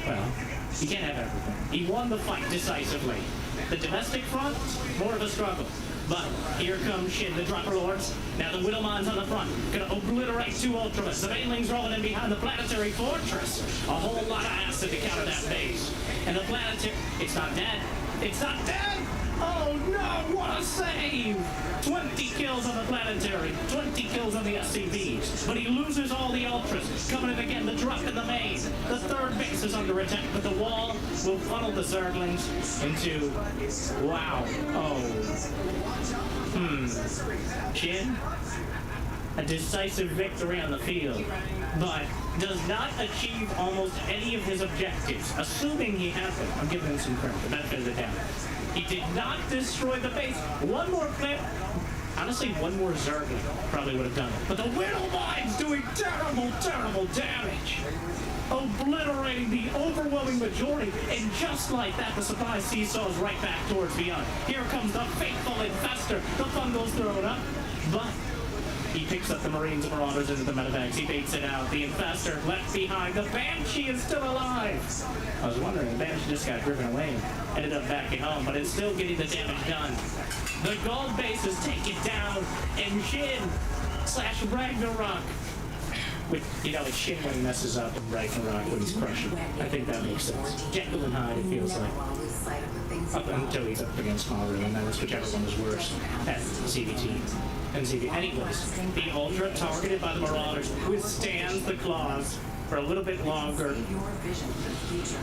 Well, he can't have everything. He won the fight decisively. The domestic front, more of a struggle. But here comes Shin, the Dropper Lords. Now the Widowmines on the front, gonna obliterate 2 Ultras. The Banelings rolling in behind the Planetary Fortress. A whole lot of acid to counter that base. And the Planetary, it's not dead. It's not dead! Oh no, what a save! 20 kills on the Planetary, 20 kills on the SCVs. But he loses all the Ultras. Coming in again, the drop in the main. The 3rd base is under attack, but the wall will funnel the Zerglings into, wow, Shin, a decisive victory on the field, but does not achieve almost any of his objectives, assuming he has them. I'm giving him some credit, the benefit of the doubt. He did not destroy the base. One more clip. Honestly, one more Zergling probably would have done it. But the Whittle Mine's doing terrible, terrible damage. Obliterating the overwhelming majority. And just like that, the surprise seesaws right back towards Beyond. Here comes the faithful Infester. The fungo's thrown up. But he picks up the Marines and Marauders into the medevacs. He baits it out. The Infester left behind. The Banshee is still alive. I was wondering, the Banshee just got driven away. Ended up backing home, but it's still getting the damage done. The gold base is taken down, and Shin / Ragnarok. With, you know, it's Shin when he messes up and Ragnarok when he's crushing. I think that makes sense. Jekyll and Hyde, it feels like. Up until he's up against Maru, and then it's whichever one is worse at CBT. And CBT. Anyways, the Ultra, targeted by the Marauders, withstands the claws for a little bit longer.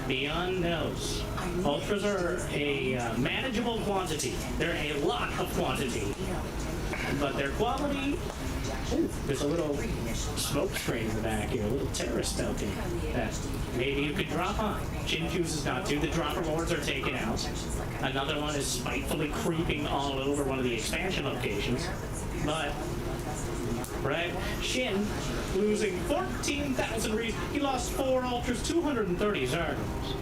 Beyond knows. Ultras are a manageable quantity. They're a lot of quantity. But their quality... Ooh, there's a little smoke screen in the back here, a little terrorist balcony that maybe you could drop on. Jin chooses not to. The dropper lords are taken out. Another one is spitefully creeping all over one of the expansion locations. But, right, Shin losing 14,000 reasons. He lost 4 Ultras, 230 Zerglings.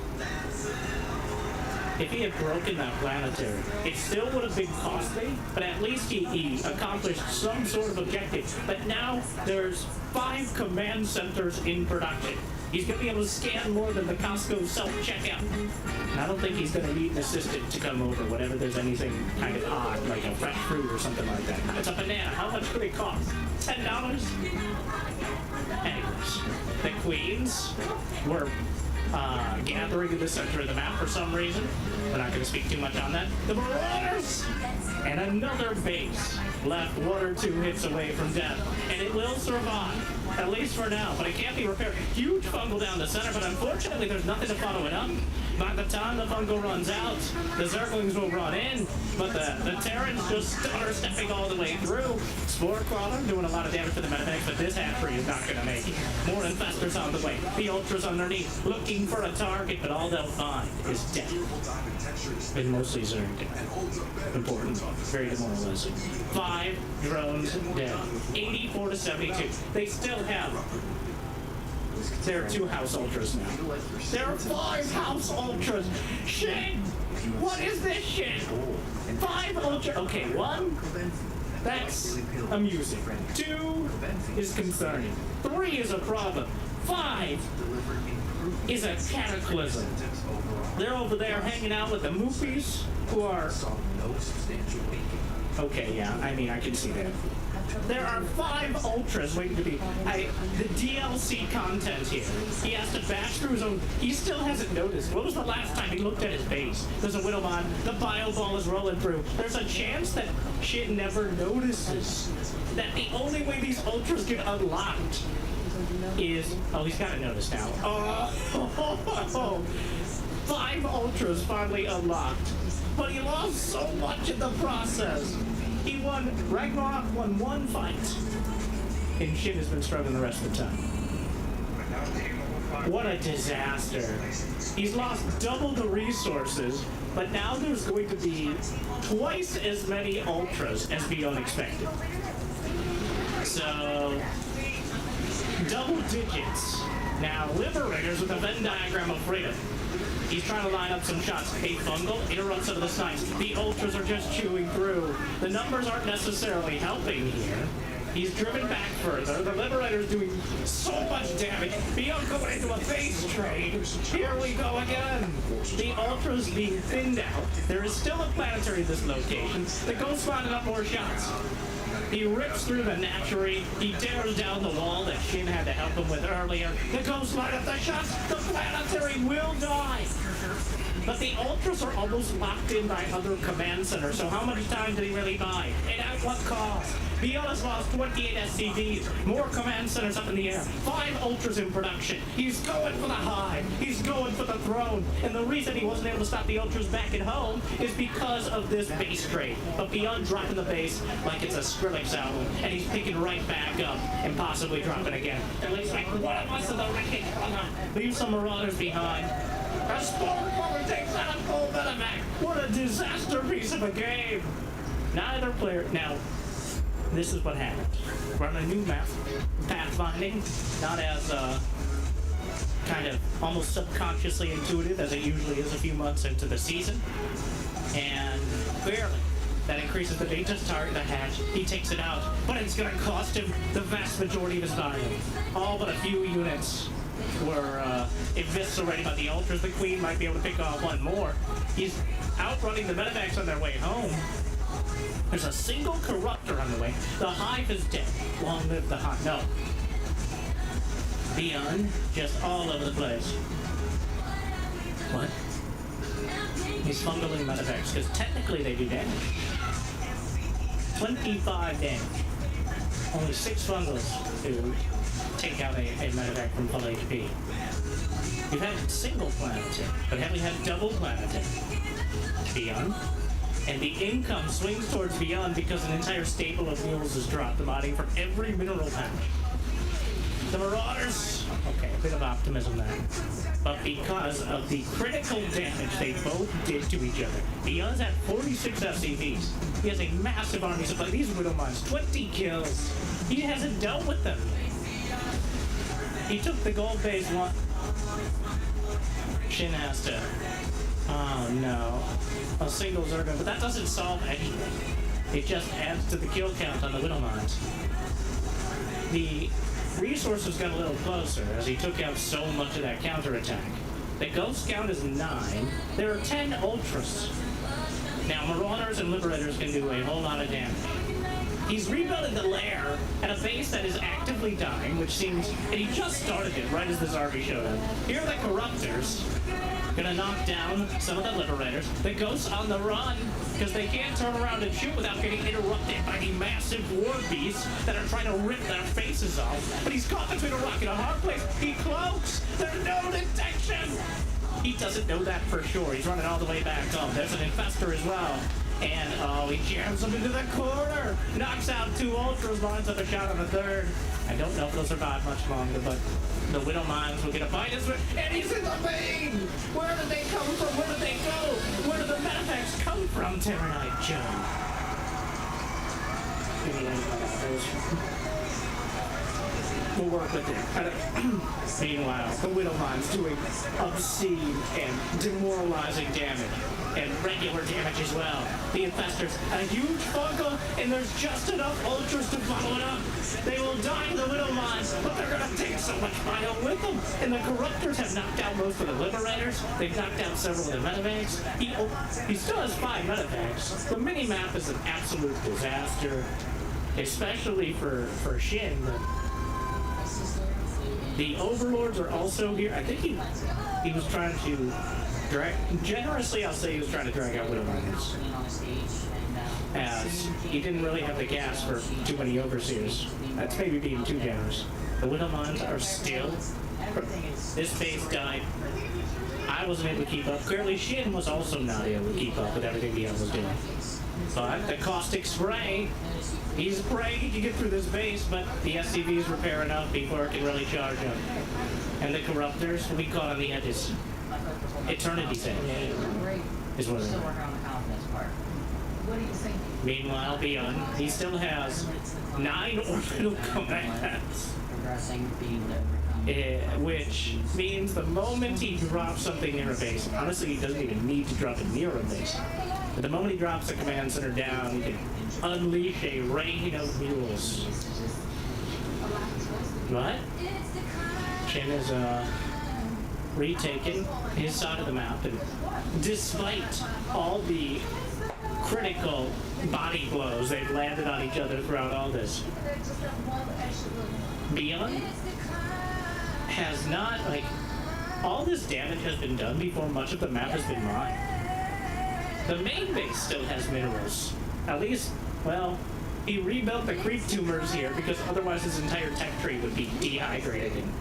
If he had broken that planetary, it still would have been costly, but at least he accomplished some sort of objective. But now there's 5 command centers in production. He's going to be able to scan more than the Costco self-checkout. And I don't think he's going to need an assistant to come over whenever there's anything kind of odd, like a fresh fruit or something like that. It's a banana. How much could it cost? $10? Anyways, the Queens were gathering in the center of the map for some reason. We're not going to speak too much on that. The Marauders! And another base left 1 or 2 hits away from death. And it will survive, at least for now, but it can't be repaired. Huge fungal down the center, but unfortunately there's nothing to follow it up. By the time the fungal runs out, the Zerglings will run in, but the Terrans just are stepping all the way through. Spore Crawler doing a lot of damage to the medevacs, but this hatchery is not going to make it. More Infestors on the way. The Ultras underneath, looking for a target, but all they'll find is death. And mostly Zerg death. Important. Very demoralizing. 5 drones dead. 84 to 72. They still have... There are 2 House Ultras now. There are 5 House Ultras! Shit! What is this shit? 5 Ultras. Okay, 1. That's amusing. 2 is concerning. 3 is a problem. 5 is a cataclysm. They're over there hanging out with the Moopies, who are... Okay, yeah, I mean, I can see that. There are 5 Ultras waiting to be... the DLC content here. He has to bash through his own... He still hasn't noticed. When was the last time he looked at his base? There's a Widowmon. The Bio Ball is rolling through. There's a chance that shit never notices. That the only way these Ultras get unlocked is... Oh, he's got to notice now. 5 Ultras finally unlocked. But he lost so much in the process. He won, Ragnarok won 1 fight. And Shin has been struggling the rest of the time. What a disaster. He's lost double the resources, but now there's going to be twice as many Ultras as beyond expected. So, double digits. Now, Liberators with a Venn diagram of freedom. He's trying to line up some shots. A fungal interrupts some of the snipes. The Ultras are just chewing through. The numbers aren't necessarily helping here. He's driven back further. The Liberator's doing so much damage. Beyond going into a base trade. Here we go again. The Ultra's being thinned out. There is still a planetary at this location. The Ghost lining up more shots. He rips through the Natchery. He tears down the wall that Shin had to help him with earlier. The Ghost line up the shots. The planetary will die. But the Ultras are almost locked in by other command centers, so how much time did he really buy? And at what cost? Biona's lost 28 SCVs, more command centers up in the air, 5 Ultras in production. He's going for the hive. He's going for the throne. And the reason he wasn't able to stop the Ultras back at home is because of this base trade. But Beyond dropping the base like it's a Skrillex album, and he's picking right back up and possibly dropping again. At least like one of us in the wreckage. Leave some Marauders behind. A Spore Crawler takes out a full medevac. What a disaster piece of a game. Neither player... Now, this is what happened. Run a new map, pathfinding, not as kind of almost subconsciously intuitive as it usually is a few months into the season, and barely. That increases the data to target the hatch. He takes it out, but it's going to cost him the vast majority of his volume. All but a few units were eviscerated by the Ultras. The Queen might be able to pick off one more. He's outrunning the medevacs on their way home. There's a single corruptor on the way. The Hive is dead. Long live the Hive. No. Beyond, just all over the place. What? He's fungling medevacs, because technically they do damage. 25 damage. Only 6 fungals to take out a medevac from full HP. We've had single planet hit, but have we had double planet hit? Beyond. And the income swings towards Beyond because an entire staple of mules is dropped, modding from every mineral patch. The Marauders, okay, a bit of optimism there. But because of the critical damage they both did to each other, Beyond's at 46 FCVs. He has a massive army supply. These Widowmines, 20 kills. He hasn't dealt with them. He took the gold base one. Shin has to. Oh no. A single Zergon, but that doesn't solve anything. It just adds to the kill count on the Widowmines. The resources got a little closer as he took out so much of that counterattack. The Ghost count is 9. There are 10 Ultras. Now, Marauders and Liberators can do a whole lot of damage. He's rebuilding the lair at a base that is actively dying, which seems... And he just started it right as this army showed up. Here are the Corruptors. Gonna knock down some of the Liberators. The Ghosts on the run, because they can't turn around and shoot without getting interrupted by the massive war beasts that are trying to rip their faces off. But he's caught between a rock and a hard place. He cloaks. There's no detection. He doesn't know that for sure. He's running all the way back home. There's an Infestor as well. And, oh, he jams him into the corner. Knocks out 2 Ultras, lines up a shot on the 3rd. I don't know if they'll survive much longer, but the Widowmines will get a bite. And he's in the vein! Where did they come from? Where did they go? Where did the medevacs come from, Terranite Joe? We'll work with it. Meanwhile, the Widowmines doing obscene and demoralizing damage. And regular damage as well. The Infestors, a huge fungal, and there's just enough Ultras to follow it up. They will die to the Widowmines, but they're gonna take so much bio with them. And the Corruptors have knocked out most of the Liberators. They've knocked out several of the medevacs. He still has 5 medevacs. The mini-map is an absolute disaster, especially for Shin. The Overlords are also here. I think he was trying to generously, I'll say he was trying to drag out Widowmines, as he didn't really have the gas for too many Overseers. That's maybe being too generous. The Widowmines are still... This base died. I wasn't able to keep up. Clearly, Shin was also not able to keep up with everything Beyond was doing. But the Caustic Spray, he's praying he can get through this base, but the SCVs repair enough before it can really charge up. And the Corruptors will be caught on the edges. Eternity's Edge is what it is. Meanwhile, Beyond, he still has 9 orbital commands. Which means the moment he drops something near a base, honestly, he doesn't even need to drop it near a base. But the moment he drops the command center down, he can unleash a rain of mules. What? Shin is, retaken his side of the map, and despite all the critical body blows they've landed on each other throughout all this, Beyond has not, like, all this damage has been done before much of the map has been mined. The main base still has minerals. At least, well, he rebuilt the creep tumors here because otherwise his entire tech tree would be dehydrated and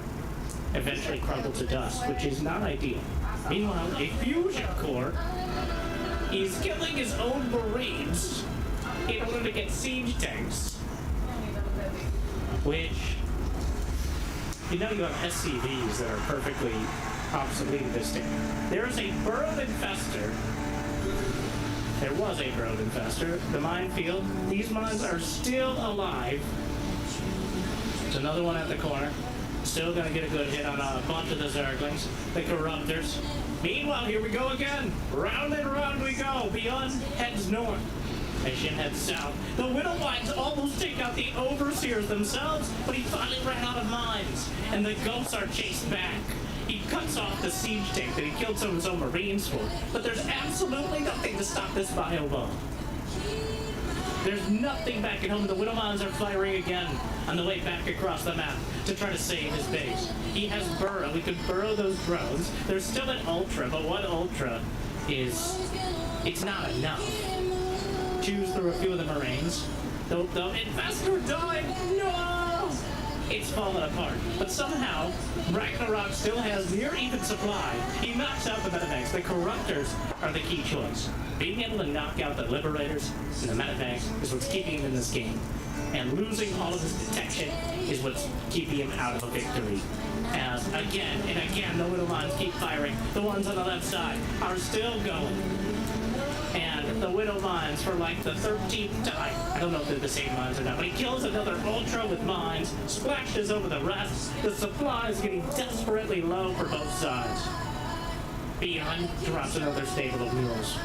eventually crumble to dust, which is not ideal. Meanwhile, a fusion core, he's killing his own Marines in order to get siege tanks, which, you know, you have SCVs that are perfectly obsolete at this stage. There is a Burrow Infestor There was a drone infestor. The minefield. These mines are still alive. There's another one at the corner. Still gonna get a good hit on a bunch of the Zerglings, the Corruptors. Meanwhile, here we go again. Round and round we go. Beyond heads north. As Shin heads south. The Widow Mines almost take out the Overseers themselves, but he finally ran out of mines, and the Ghosts are chased back. He cuts off the siege tank that he killed some of his own Marines for, but there's absolutely nothing to stop this bio bomb. There's nothing back at home. The Widow Mines are firing again on the way back across the map to try to save his base. He has burrow. We could burrow those drones. There's still an Ultra, but one Ultra it's not enough. Choose through a few of the Marines. The Investor died! No! It's fallen apart. But somehow, Ragnarok still has near even supply. He knocks out the Medivacs. The Corruptors are the key choice. Being able to knock out the Liberators and the Medivacs is what's keeping him in this game. And losing all of his detection is what's keeping him out of a victory. As again and again, the Widow Mines keep firing. The ones on the left side are still going. And the Widow Mines, for like the 13th time, I don't know if they're the same mines or not, but he kills another Ultra with mines, splashes over the rest. The supply is getting desperately low for both sides. Beyond drops another stable of mules.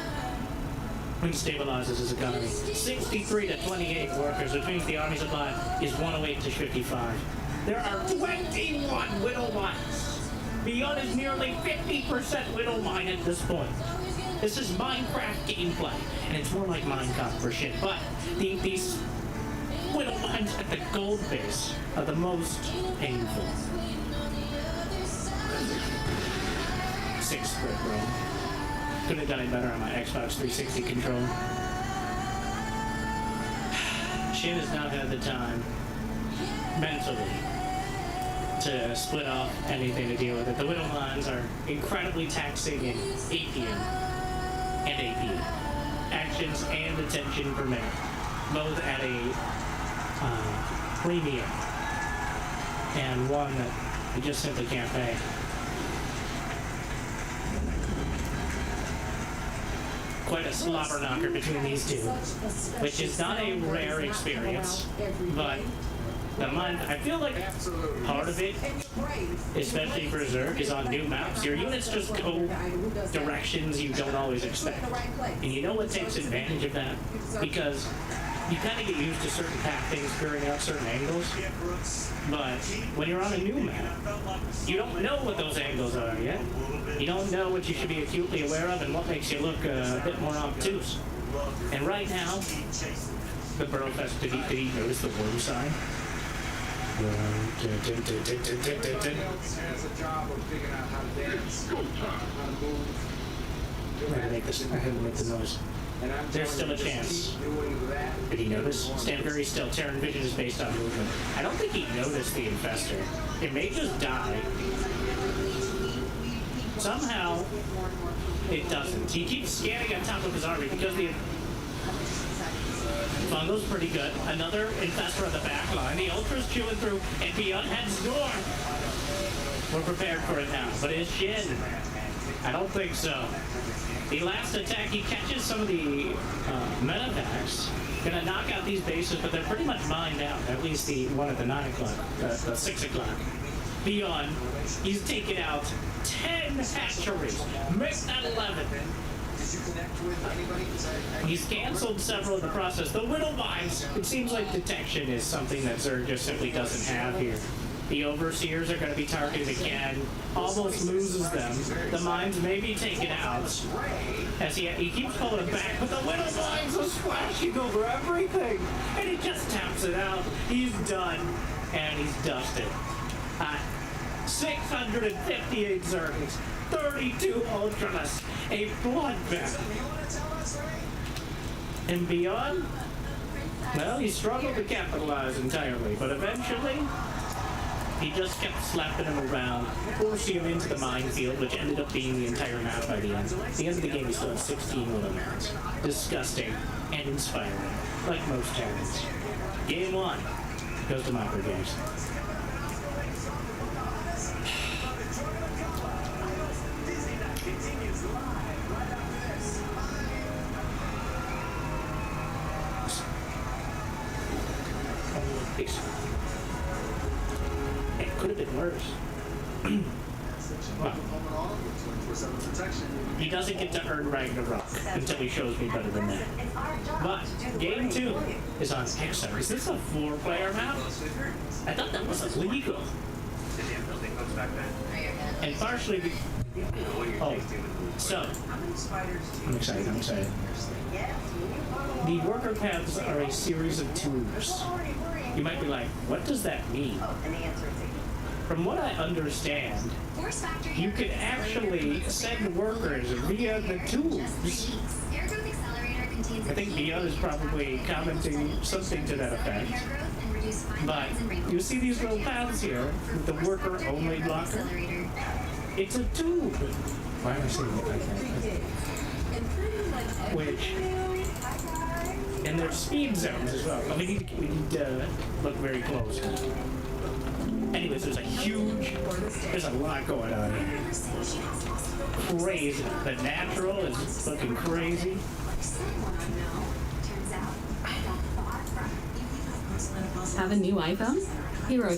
He stabilizes his economy. 63 to 28 workers, which means the army supply is 108 to 55. There are 21 Widow Mines. Beyond is nearly 50% Widow Mine at this point. This is Minecraft gameplay, and it's more like Minecraft for shit. But these Widow Mines at the gold base are the most painful. 6th split, bro. Could have done it better on my Xbox 360 controller. Shin has not had the time mentally to split off anything to deal with it. The Widow Mines are incredibly taxing in APM and AP. Actions and attention per minute. Both at a premium. And one that you just simply can't pay. Quite a slobber knocker between these two, which is not a rare experience, but the mine, I feel like part of it, especially for Zerg, is on new maps. Your units just go directions you don't always expect. And you know what takes advantage of that? Because you kind of get used to certain path things clearing out certain angles, but when you're on a new map, you don't know what those angles are yet. You don't know what you should be acutely aware of and what makes you look a bit more obtuse. And right now, the Burrowfest, did he notice the worm sign? Has a job of figuring out how to dance, how to move. I had to make the noise. There's still a chance. Did he notice? Stand very still. Terran vision is based on movement. I don't think he noticed the infestor. It may just die. Somehow, it doesn't. He keeps scanning on top of his army because the Fungo's pretty good. Another infestor on the back line. The Ultra's chewing through, and Beyond heads north. We're prepared for it now. But is Shin? I don't think so. The last attack, he catches some of the Medivacs. Gonna knock out these bases, but they're pretty much mined out. At least the one at the 9 o'clock, the 6 o'clock. Beyond, he's taken out 10 hatcheries. Mixed at 11. He's canceled several in the process. The Widow Mines, it seems like detection is something that Zerg just simply doesn't have here. The Overseers are going to be targeted again. Almost loses them. The mines may be taken out. As he keeps pulling it back, but the Widow Mines are splashing over everything. And he just taps it out. He's done. And he's dusted. 658 Zerglings. 32 Ultras. A bloodbath. And Beyond? Well, he struggled to capitalize entirely, but eventually he just kept slapping him around, forcing him into the minefield, which ended up being the entire map by the end. At the end of the game, he still had 16 Widow Mines. Disgusting and inspiring, like most Terrans. Game 1 goes to Micro Games. He doesn't get to earn Ragnarok until he shows me better than that. But game 2 is on Kickstarter. Is this a 4-player map? I thought that was illegal. And partially so I'm excited. The worker paths are a series of tubes. You might be like, what does that mean? From what I understand, you can actually send workers via the tubes. I think Bia is probably commenting something to that effect. But you see these little paths here with the worker only blocker? It's a tube. Why am I saying it like that? Which, and there's speed zones as well. We need to look very close. Anyways, there's a lot going on here. Crazy. The natural is looking crazy. Have a new iPhone? Hero.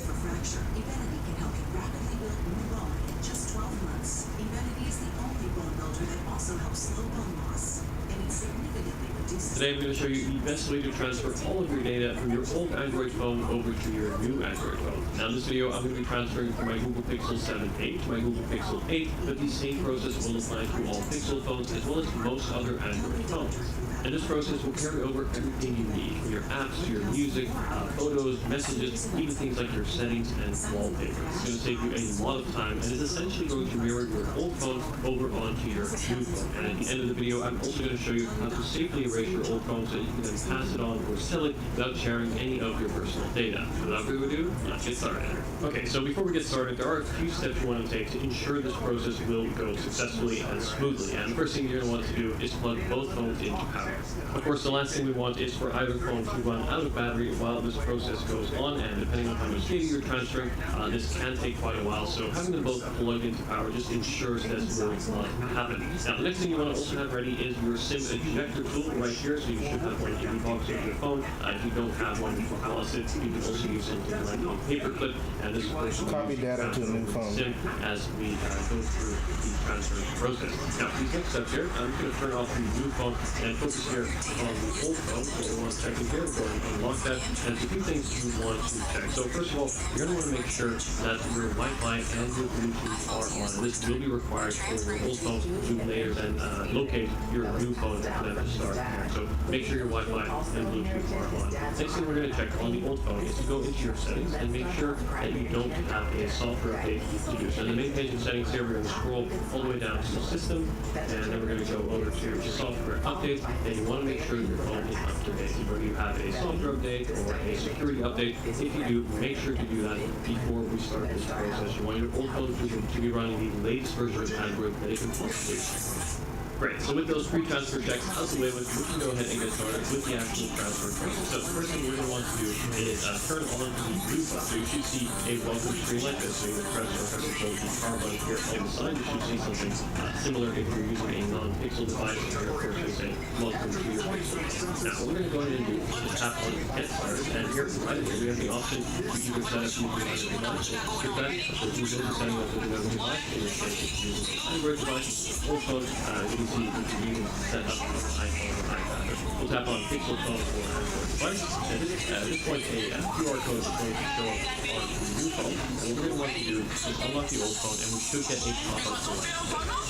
Just 12 months. Evenity is the only bone builder that also helps slow bone loss. And it significantly reduces. Today I'm going to show you the best way to transfer all of your data from your old Android phone over to your new Android phone. Now in this video I'm going to be transferring from my Google Pixel 7a to my Google Pixel 8, but the same process will apply to all Pixel phones as well as most other Android phones. And this process will carry over everything you need, from your apps to your music, photos, messages, even things like your settings and wallpaper. It's going to save you a lot of time and is essentially going to mirror your old phone over onto your new phone. And at the end of the video, I'm also going to show you how to safely erase your old phone so that you can then pass it on or sell it without sharing any of your personal data. Without further ado, let's get started. Okay, so before we get started, there are a few steps you want to take to ensure this process will go successfully and smoothly. And the first thing you're going to want to do is plug both phones into power. Of course, the last thing we want is for either phone to run out of battery while this process goes on, and depending on how much data you're transferring, this can take quite a while. So having them both plugged into power just ensures this will not happen. Now, the next thing you want to also have ready is your SIM ejector tool right here. So you should have one in the box of your phone. If you don't have one, you can lost it. You can also use something like a paperclip, and this will copy data to a new phone SIM as we go through the transfer process. Now, these next steps here, I'm going to turn off the new phone and focus here on the old phone. So we want to check in here, go ahead and unlock that, and there's a few things you want to check. So first of all, you're going to want to make sure that your Wi-Fi and your Bluetooth are on. And this will be required for your old phone to later then locate your new phone and then to start here. So make sure your Wi-Fi and Bluetooth are on. Next thing we're going to check on the old phone is to go into your settings and make sure that you don't have a software update to do. So in the main page of settings here, we're going to scroll all the way down to the system, and then we're going to go over to software update, and you want to make sure your phone is up to date. Whether you have a software update or a security update, if you do, make sure to do that before we start this process. You want your old phone to be running the latest version of Android that it can possibly. Great, so with those pre-transfer checks out the way, we can go ahead and get started with the actual transfer process. So the first thing we're going to want to do is turn on the blue button. So you should see a welcome screen like this. So you would press or have control the power button here on the side. You should see something similar if you're using a non-pixel device. Here, of course, we say welcome to your pixel. Now, what we're going to go ahead and do is tap on get started. And here, right here, we have the option to either set up using either device or skip that. So if you go to setting up with another device, in this case, it's using an Android device, old phone, you can see you can set up on an iPhone or iPad. We'll tap on Pixel phone or Android device. And at this point, a QR code is going to show up on the new phone. And what we're going to want to do is unlock the old phone, and we should get a pop-up for it.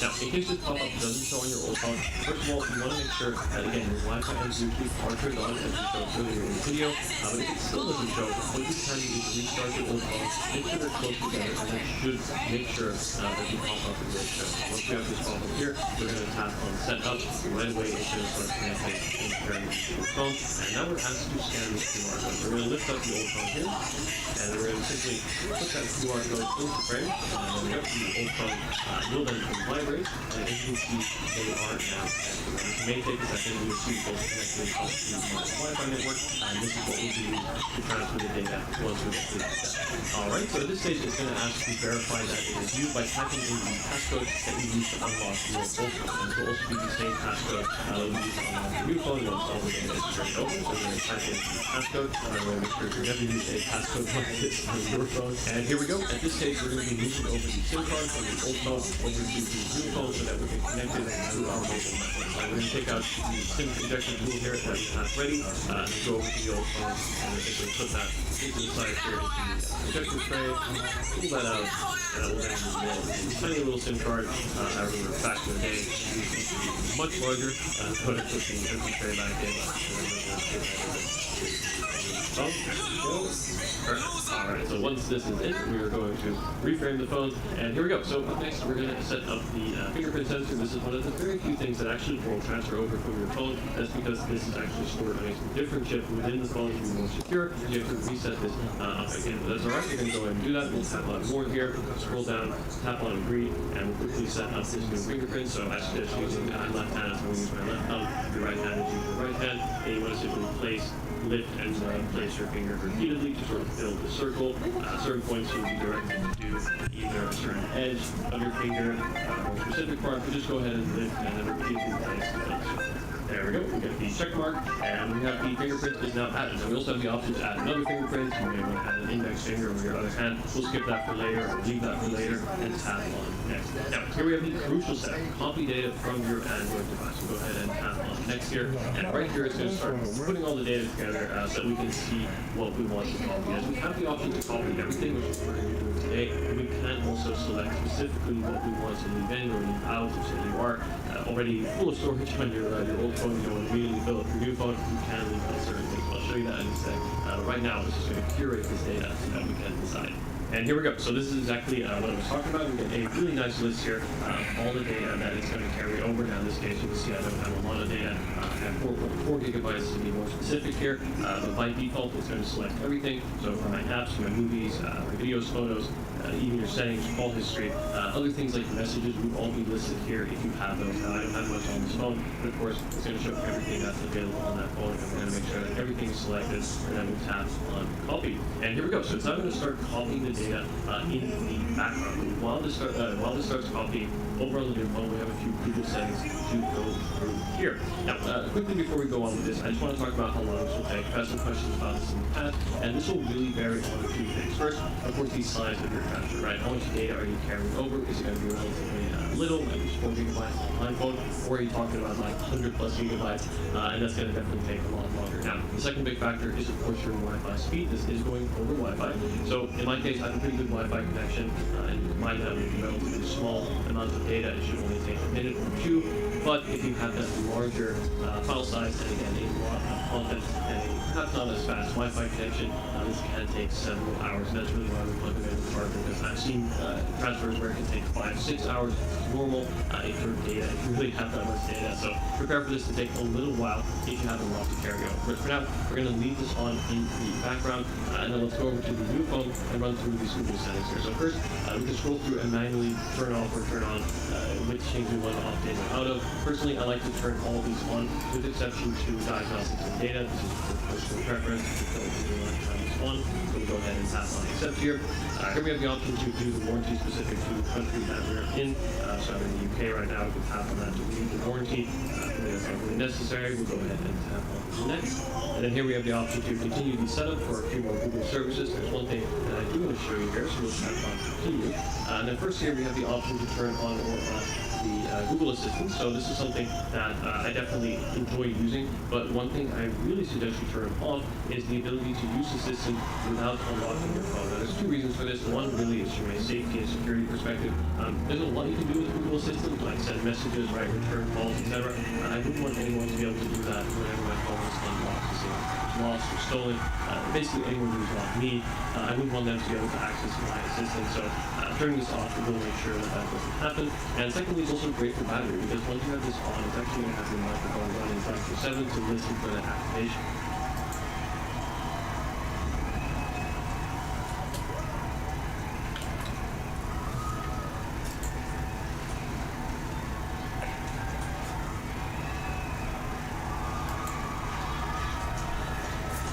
Now, in case this pop-up doesn't show on your old phone, first of all, you want to make sure that, again, your Wi-Fi and Bluetooth are turned on, as we showed earlier in the video. But if it still doesn't show, what you can do is restart your old phone, make sure they're close together, and that should make sure that the pop-up will show. Once we have this pop-up here, we're going to tap on set up. Right away, it's going to start connecting and pairing to your phone. And now we're asked to scan this QR code. We're going to lift up the old phone here, and we're going to simply put that QR code into frame. And then the old phone will then vibrate. And as you can see, they are now connected. It may take a second. You'll see both connected to the Wi-Fi network. And this is what we'll do to transfer the data once we complete that. Alright, so at this stage, it's going to ask to verify that it is you by typing in the passcode that you use to unlock your old phone. And it will also be the same passcode that we use on the new phone once all the data is turned over. So we're going to type in the passcode. And we're going to make sure you never use a passcode like this on your phone. And here we go. At this stage, we're going to be moving over the the SIM card from the old phone over to the new phone so that we can connect it to our mobile network. We're going to take out the SIM injection tool here that we have ready, and go over to the old phone and essentially put that into the side here into the injection tray, pull that out, and it will then reveal a tiny little SIM card. I remember back in the day, it used to be much larger, but I put the injection tray back in. Alright, so once this is in, we are going to reframe the phone, and here we go. So up next, we're going to set up the fingerprint sensor. This is one of the very few things that actually will transfer over from your phone. That's because this is actually stored on a different chip within the phone to be more secure. You have to reset this up again, but that's alright. We're going to go ahead and do that. We'll tap on more here, scroll down, tap on agree, and we'll quickly set up this new fingerprint. So I suggest using left hand, so we use my left thumb, your right hand is using your right hand, and you want to simply lift and place your finger repeatedly to sort of fill the circle. Certain points will be directed to either a certain edge of your finger or a specific part, but just go ahead and lift and then repeatedly place the circle. There we go, we get the check mark, and we have the fingerprint is now added. Now we also have the option to add another fingerprint. You may want to add an index finger with your other hand. We'll skip that for later, or leave that for later, and tap on next. Now, here we have the crucial step, copy data from your Android device. We'll go ahead and tap on next here, and right here it's going to start putting all the data together so that we can see what we want to copy. As we have the option to copy everything, which is what we're going to do today, we can also select specifically what we want to leave in or leave out. If you are already full of storage on your old phone, you don't want to immediately fill up your new phone, you can leave out certain things. I'll show you that in a sec. Right now, this is going to curate this data so that we can decide. And here we go. So this is exactly what I was talking about. We get a really nice list here of all the data that it's going to carry over. Now in this case, you can see I don't have a lot of data. I have 4 gigabytes to be more specific here. But by default, it's going to select everything. So for my apps, my movies, my videos, photos, even your settings, call history, other things like messages would all be listed here if you have those. Now I don't have much on this phone, but of course it's going to show everything that's available on that phone. I'm going to make sure that everything is selected, and then we tap on copy. And here we go. So it's now going to start copying the data in the background. While this starts copying over on the new phone, we have a few Google settings to go through here. Now, quickly before we go on with this, I just want to talk about how long this will take. I've had some questions about this in the past, and this will really vary on a few things. First, of course, the size of your transfer, right? How much data are you carrying over? Is it going to be relatively little, like 4 gigabytes on iPhone, or are you talking about like 100 plus gigabytes? And that's going to definitely take a lot longer. Now, the second big factor is, of course, your Wi-Fi speed. This is going over Wi-Fi. So in my case, I have a pretty good Wi-Fi connection, and mine have a relatively small amount of data. It should only take a minute or two. But if you have that larger file size, and again, a lot of content, and perhaps not as fast Wi-Fi connection, this can take several hours. And that's really why we plug it in the car, because I've seen transfers where it can take 5-6 hours. It's normal if your data, if you really have that much data. So prepare for this to take a little while if you have a lot to carry over. But for now, we're going to leave this on in the background, and then let's go over to the new phone and run through these Google settings here. So first, we can scroll through and manually turn off or turn on which things we want to opt in or out of. Personally, I like to turn all of these on, with exception to diagnostics and data. This is for personal preference. So we go ahead and tap on accept here. Here we have the option to do the warranty specific to the country that we're in. So I'm in the UK right now. We can tap on that to read the warranty. If that's not really necessary, we'll go ahead and tap on next. And then here we have the option to continue the setup for a few more Google services. There's one thing that I do want to show you here, so we'll tap on continue. And then first here we have the option to turn on or off the Google Assistant. So this is something that I definitely enjoy using, but one thing I really suggest you turn off is the ability to use Assistant without unlocking your phone. Now, there's 2 reasons for this. One really is from a safety and security perspective. There's a lot you can do with Google Assistant, like send messages, write return calls, etc. I wouldn't want anyone to be able to do that whenever my phone is unlocked. Lost or stolen, basically anyone who's not me, I wouldn't want them to be able to access my assistant. So turning this off will make sure that that doesn't happen. And secondly, it's also great for battery, because once you have this on, it's actually going to have your microphone running 24/7 to listen for that activation.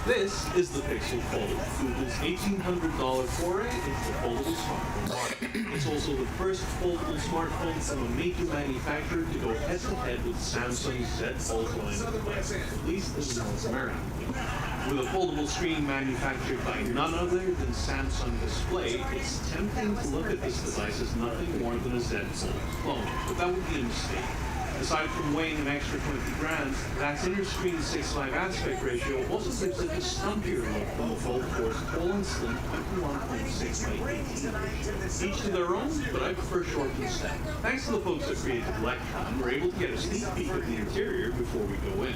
This is the Pixel Fold, Google's $1,800 foray into the foldable smartphone market. It's also the first foldable smartphone from a major manufacturer to go head-to-head with Samsung's Z Fold line of devices, at least in North America. With a foldable screen manufactured by none other than Samsung Display, it's tempting to look at this device as nothing more than a Z Fold clone, but that would be a mistake. Aside from weighing an extra 20 grams, that inner screen 6:5 aspect ratio also gives it a stumpier look than the Fold 4's tall and slim 21.6 by 18. Each to their own, but I prefer short and stout. Thanks to the folks at Creative Electron, we're able to get a sneak peek of the interior before we go in.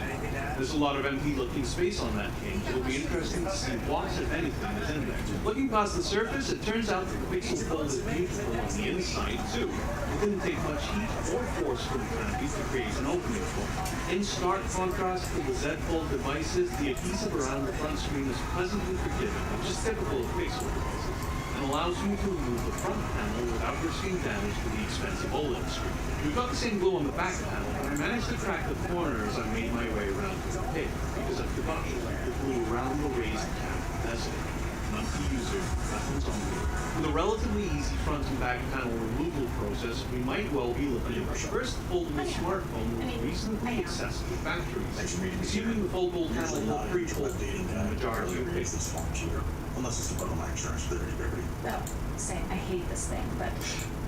There's a lot of empty looking space on that case. It'll be interesting to see what, if anything, is in there. Looking past the surface, it turns out that the Pixel Fold is beautiful on the inside too. It didn't take much heat or force from the canopy to create an opening for it. In stark contrast to the Z Fold devices, the adhesive around the front screen is pleasantly forgiving, which is typical of Pixel devices, and allows you to remove the front panel without risking damage to the expensive OLED screen. We've got the same glue on the back panel, but I managed to crack the corner as I made my way around to the pit, because I forgot to let the glue around the raised cap bezel. Not the user, that one's on me. With a relatively easy front and back panel removal process, we might well be looking at the first foldable smartphone with reasonably accessible batteries, assuming the foldable panel will pre-fold the majority of cases. Unless it's about my insurance for the Liberty. Oh, same. I hate this thing, but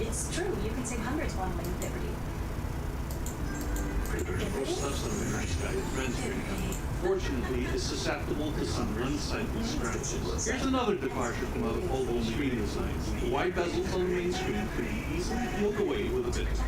it's true. You can save hundreds bundling with Liberty. Fortunately, is susceptible to some unsightly scratches. Here's another departure from other foldable screen designs. The wide bezels on the main screen could be easily peeled away with a bit of heat.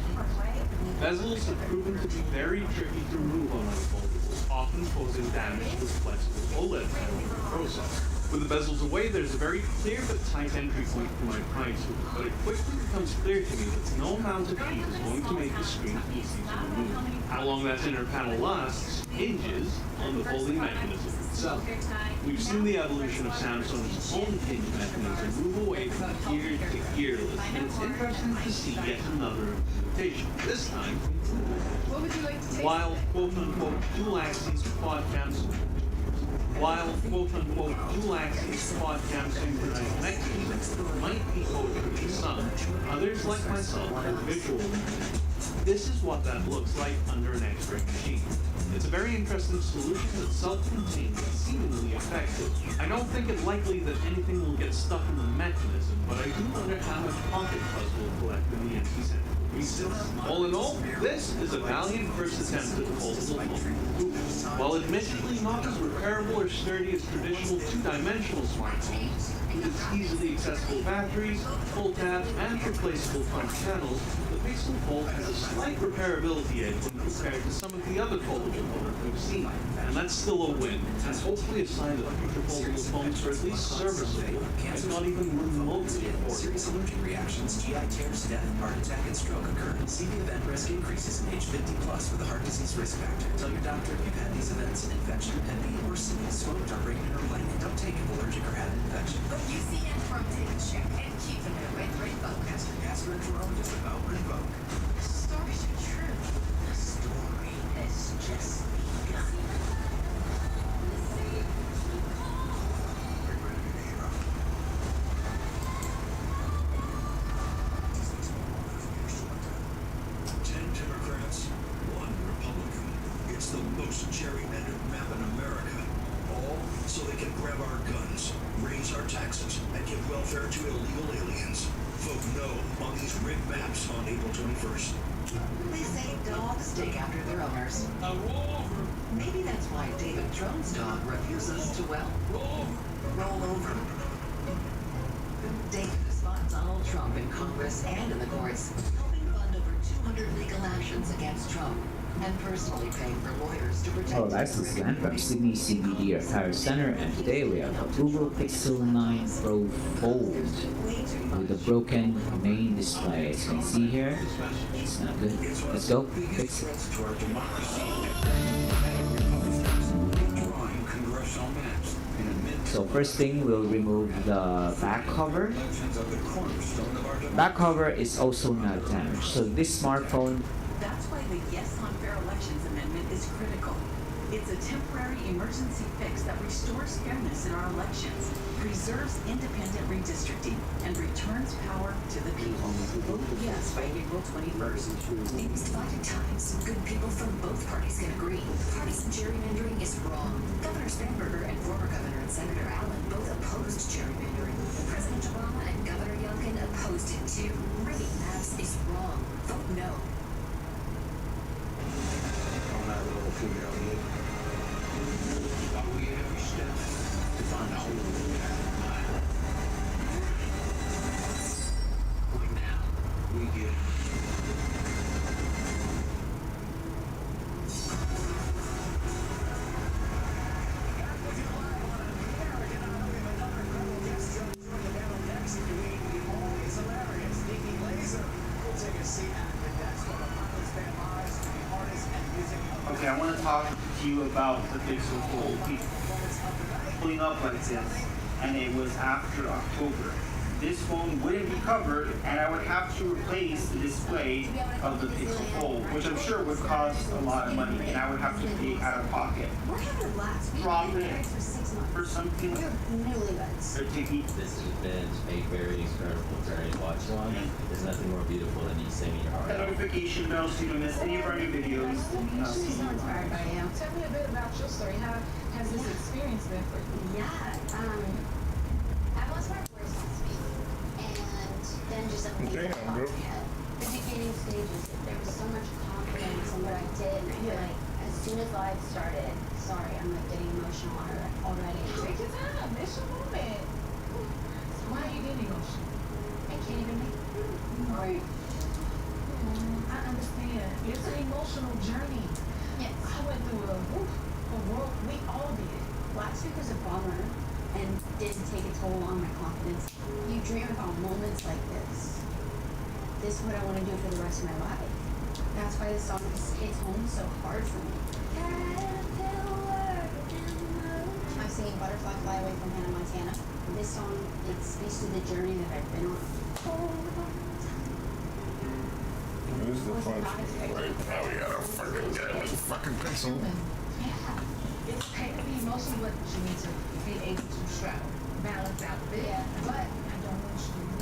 Bezels have proven to be very tricky to remove on other foldables, often causing damage to the flexible OLED panel in the process. With the bezels away, there's a very clear but tight entry point for my pine tool, but it quickly becomes clear to me that no amount of heat is going to make the screen easy to remove. How long that inner panel lasts hinges on the folding mechanism itself. We've seen the evolution of Samsung's own hinge mechanism move away from geared to gearless, and it's interesting to see yet another implementation. This time, What would you like to taste? while quote-unquote dual-axis quad cams While quote-unquote dual-axis quad cam synchronized mechanism might be owed to some, others like myself are visual. This is what that looks like under an X-ray machine. It's a very interesting solution that's self-contained and seemingly effective. I don't think it likely that anything will get stuck in the mechanism, but I do wonder how much pocket fuzz will collect in the empty center. All in all, this is a valiant first attempt at foldable phone. While admittedly not as repairable or sturdy as traditional two-dimensional smartphones, with its easily accessible batteries, full tabs, and replaceable front panels, the Pixel Fold has a slight repairability edge when compared to some of the other foldable phones we've seen, and that's still a win, and hopefully a sign that future foldable phones are at least serviceable, if not even remotely affordable. Serious allergic reactions, GI tears, death, heart attack, and stroke occur. CV event risk increases in age 50 plus with a heart disease risk factor. Tell your doctor if you've had these events, an infection, pending, or seen smoked or breaking or playing. Don't take if allergic or had an infection. But you see it from taking check and keeping it with Rinvoke. Ask your gastroenterologist about Rinvoke. Stories are true. The story has just begun. Democrats, one Republican. It's the most gerrymandered map in America. All so they can grab our guns, raise our taxes, and give welfare to illegal aliens. Vote no on these rigged maps on April 21st. They say dogs take after their owners. Maybe that's why David Drone's dog refuses to, well, roll over. David spots Donald Trump in Congress and in the courts, helping fund over 200 legal actions against Trump, and personally paying for lawyers to protect Oh, that's the slam from Sydney CBD at Power Center, and today we have a Google Pixel 9 Pro Fold with a broken main display. As you can see here, it's not good. Let's go, fix it. So first thing, we'll remove the back cover. Back cover is also not damaged. So this smartphone, That's why the Yes on Fair Elections amendment is critical. It's a temporary emergency fix that restores fairness in our elections, preserves independent redistricting, and returns power to the people. Vote yes by April 21st. In these divided times, good people from both parties can agree. Partisan gerrymandering is wrong. Governor Spanberger and former Governor and Senator Allen both opposed gerrymandering. President Obama and Governor Youngkin opposed it too. Rigging maps is wrong. Vote no. On that little female here. Follow you every step to find out who you have. But now, we get it. Okay, I want to talk to you about the Pixel Fold. Pulling up like this, and it was after October. This phone wouldn't be covered, and I would have to replace the display of the Pixel Fold, which I'm sure would cost a lot of money, and I would have to pay out of pocket. What happened last? Profit For 6 months. for something. We're newlyweds. Or Tiki. This has been a very incredible journey to watch one. There's nothing more beautiful than you singing your heart The out. notification bell so you don't miss any of our new videos. She's so inspired by you. Tell me a bit about your story. How has this experience been for you? Yeah, I lost my voice last week, and then just everything Damn, bro. the beginning stages, there was so much confidence in what I did, and I feel like as soon as live started, sorry, I'm like getting emotional already. Take your time. It's your moment. Why are you getting emotional? I can't even make Right. I understand. It's an emotional journey. Yes. I went through a world. We all did. Last week was a bummer and did take a toll on my confidence. You dream about moments like this. This is what I want to do for the rest of my life. That's why this song hits home so hard for me. I'm singing Butterfly Fly Away from Hannah Montana. This song, it speaks to the journey that I've been on. This is the fun right now. We got a fucking guy with a fucking pencil. Yeah. It's okay to be emotional, but you need to be able to straddle, balance out a bit. Yeah. But I don't want you to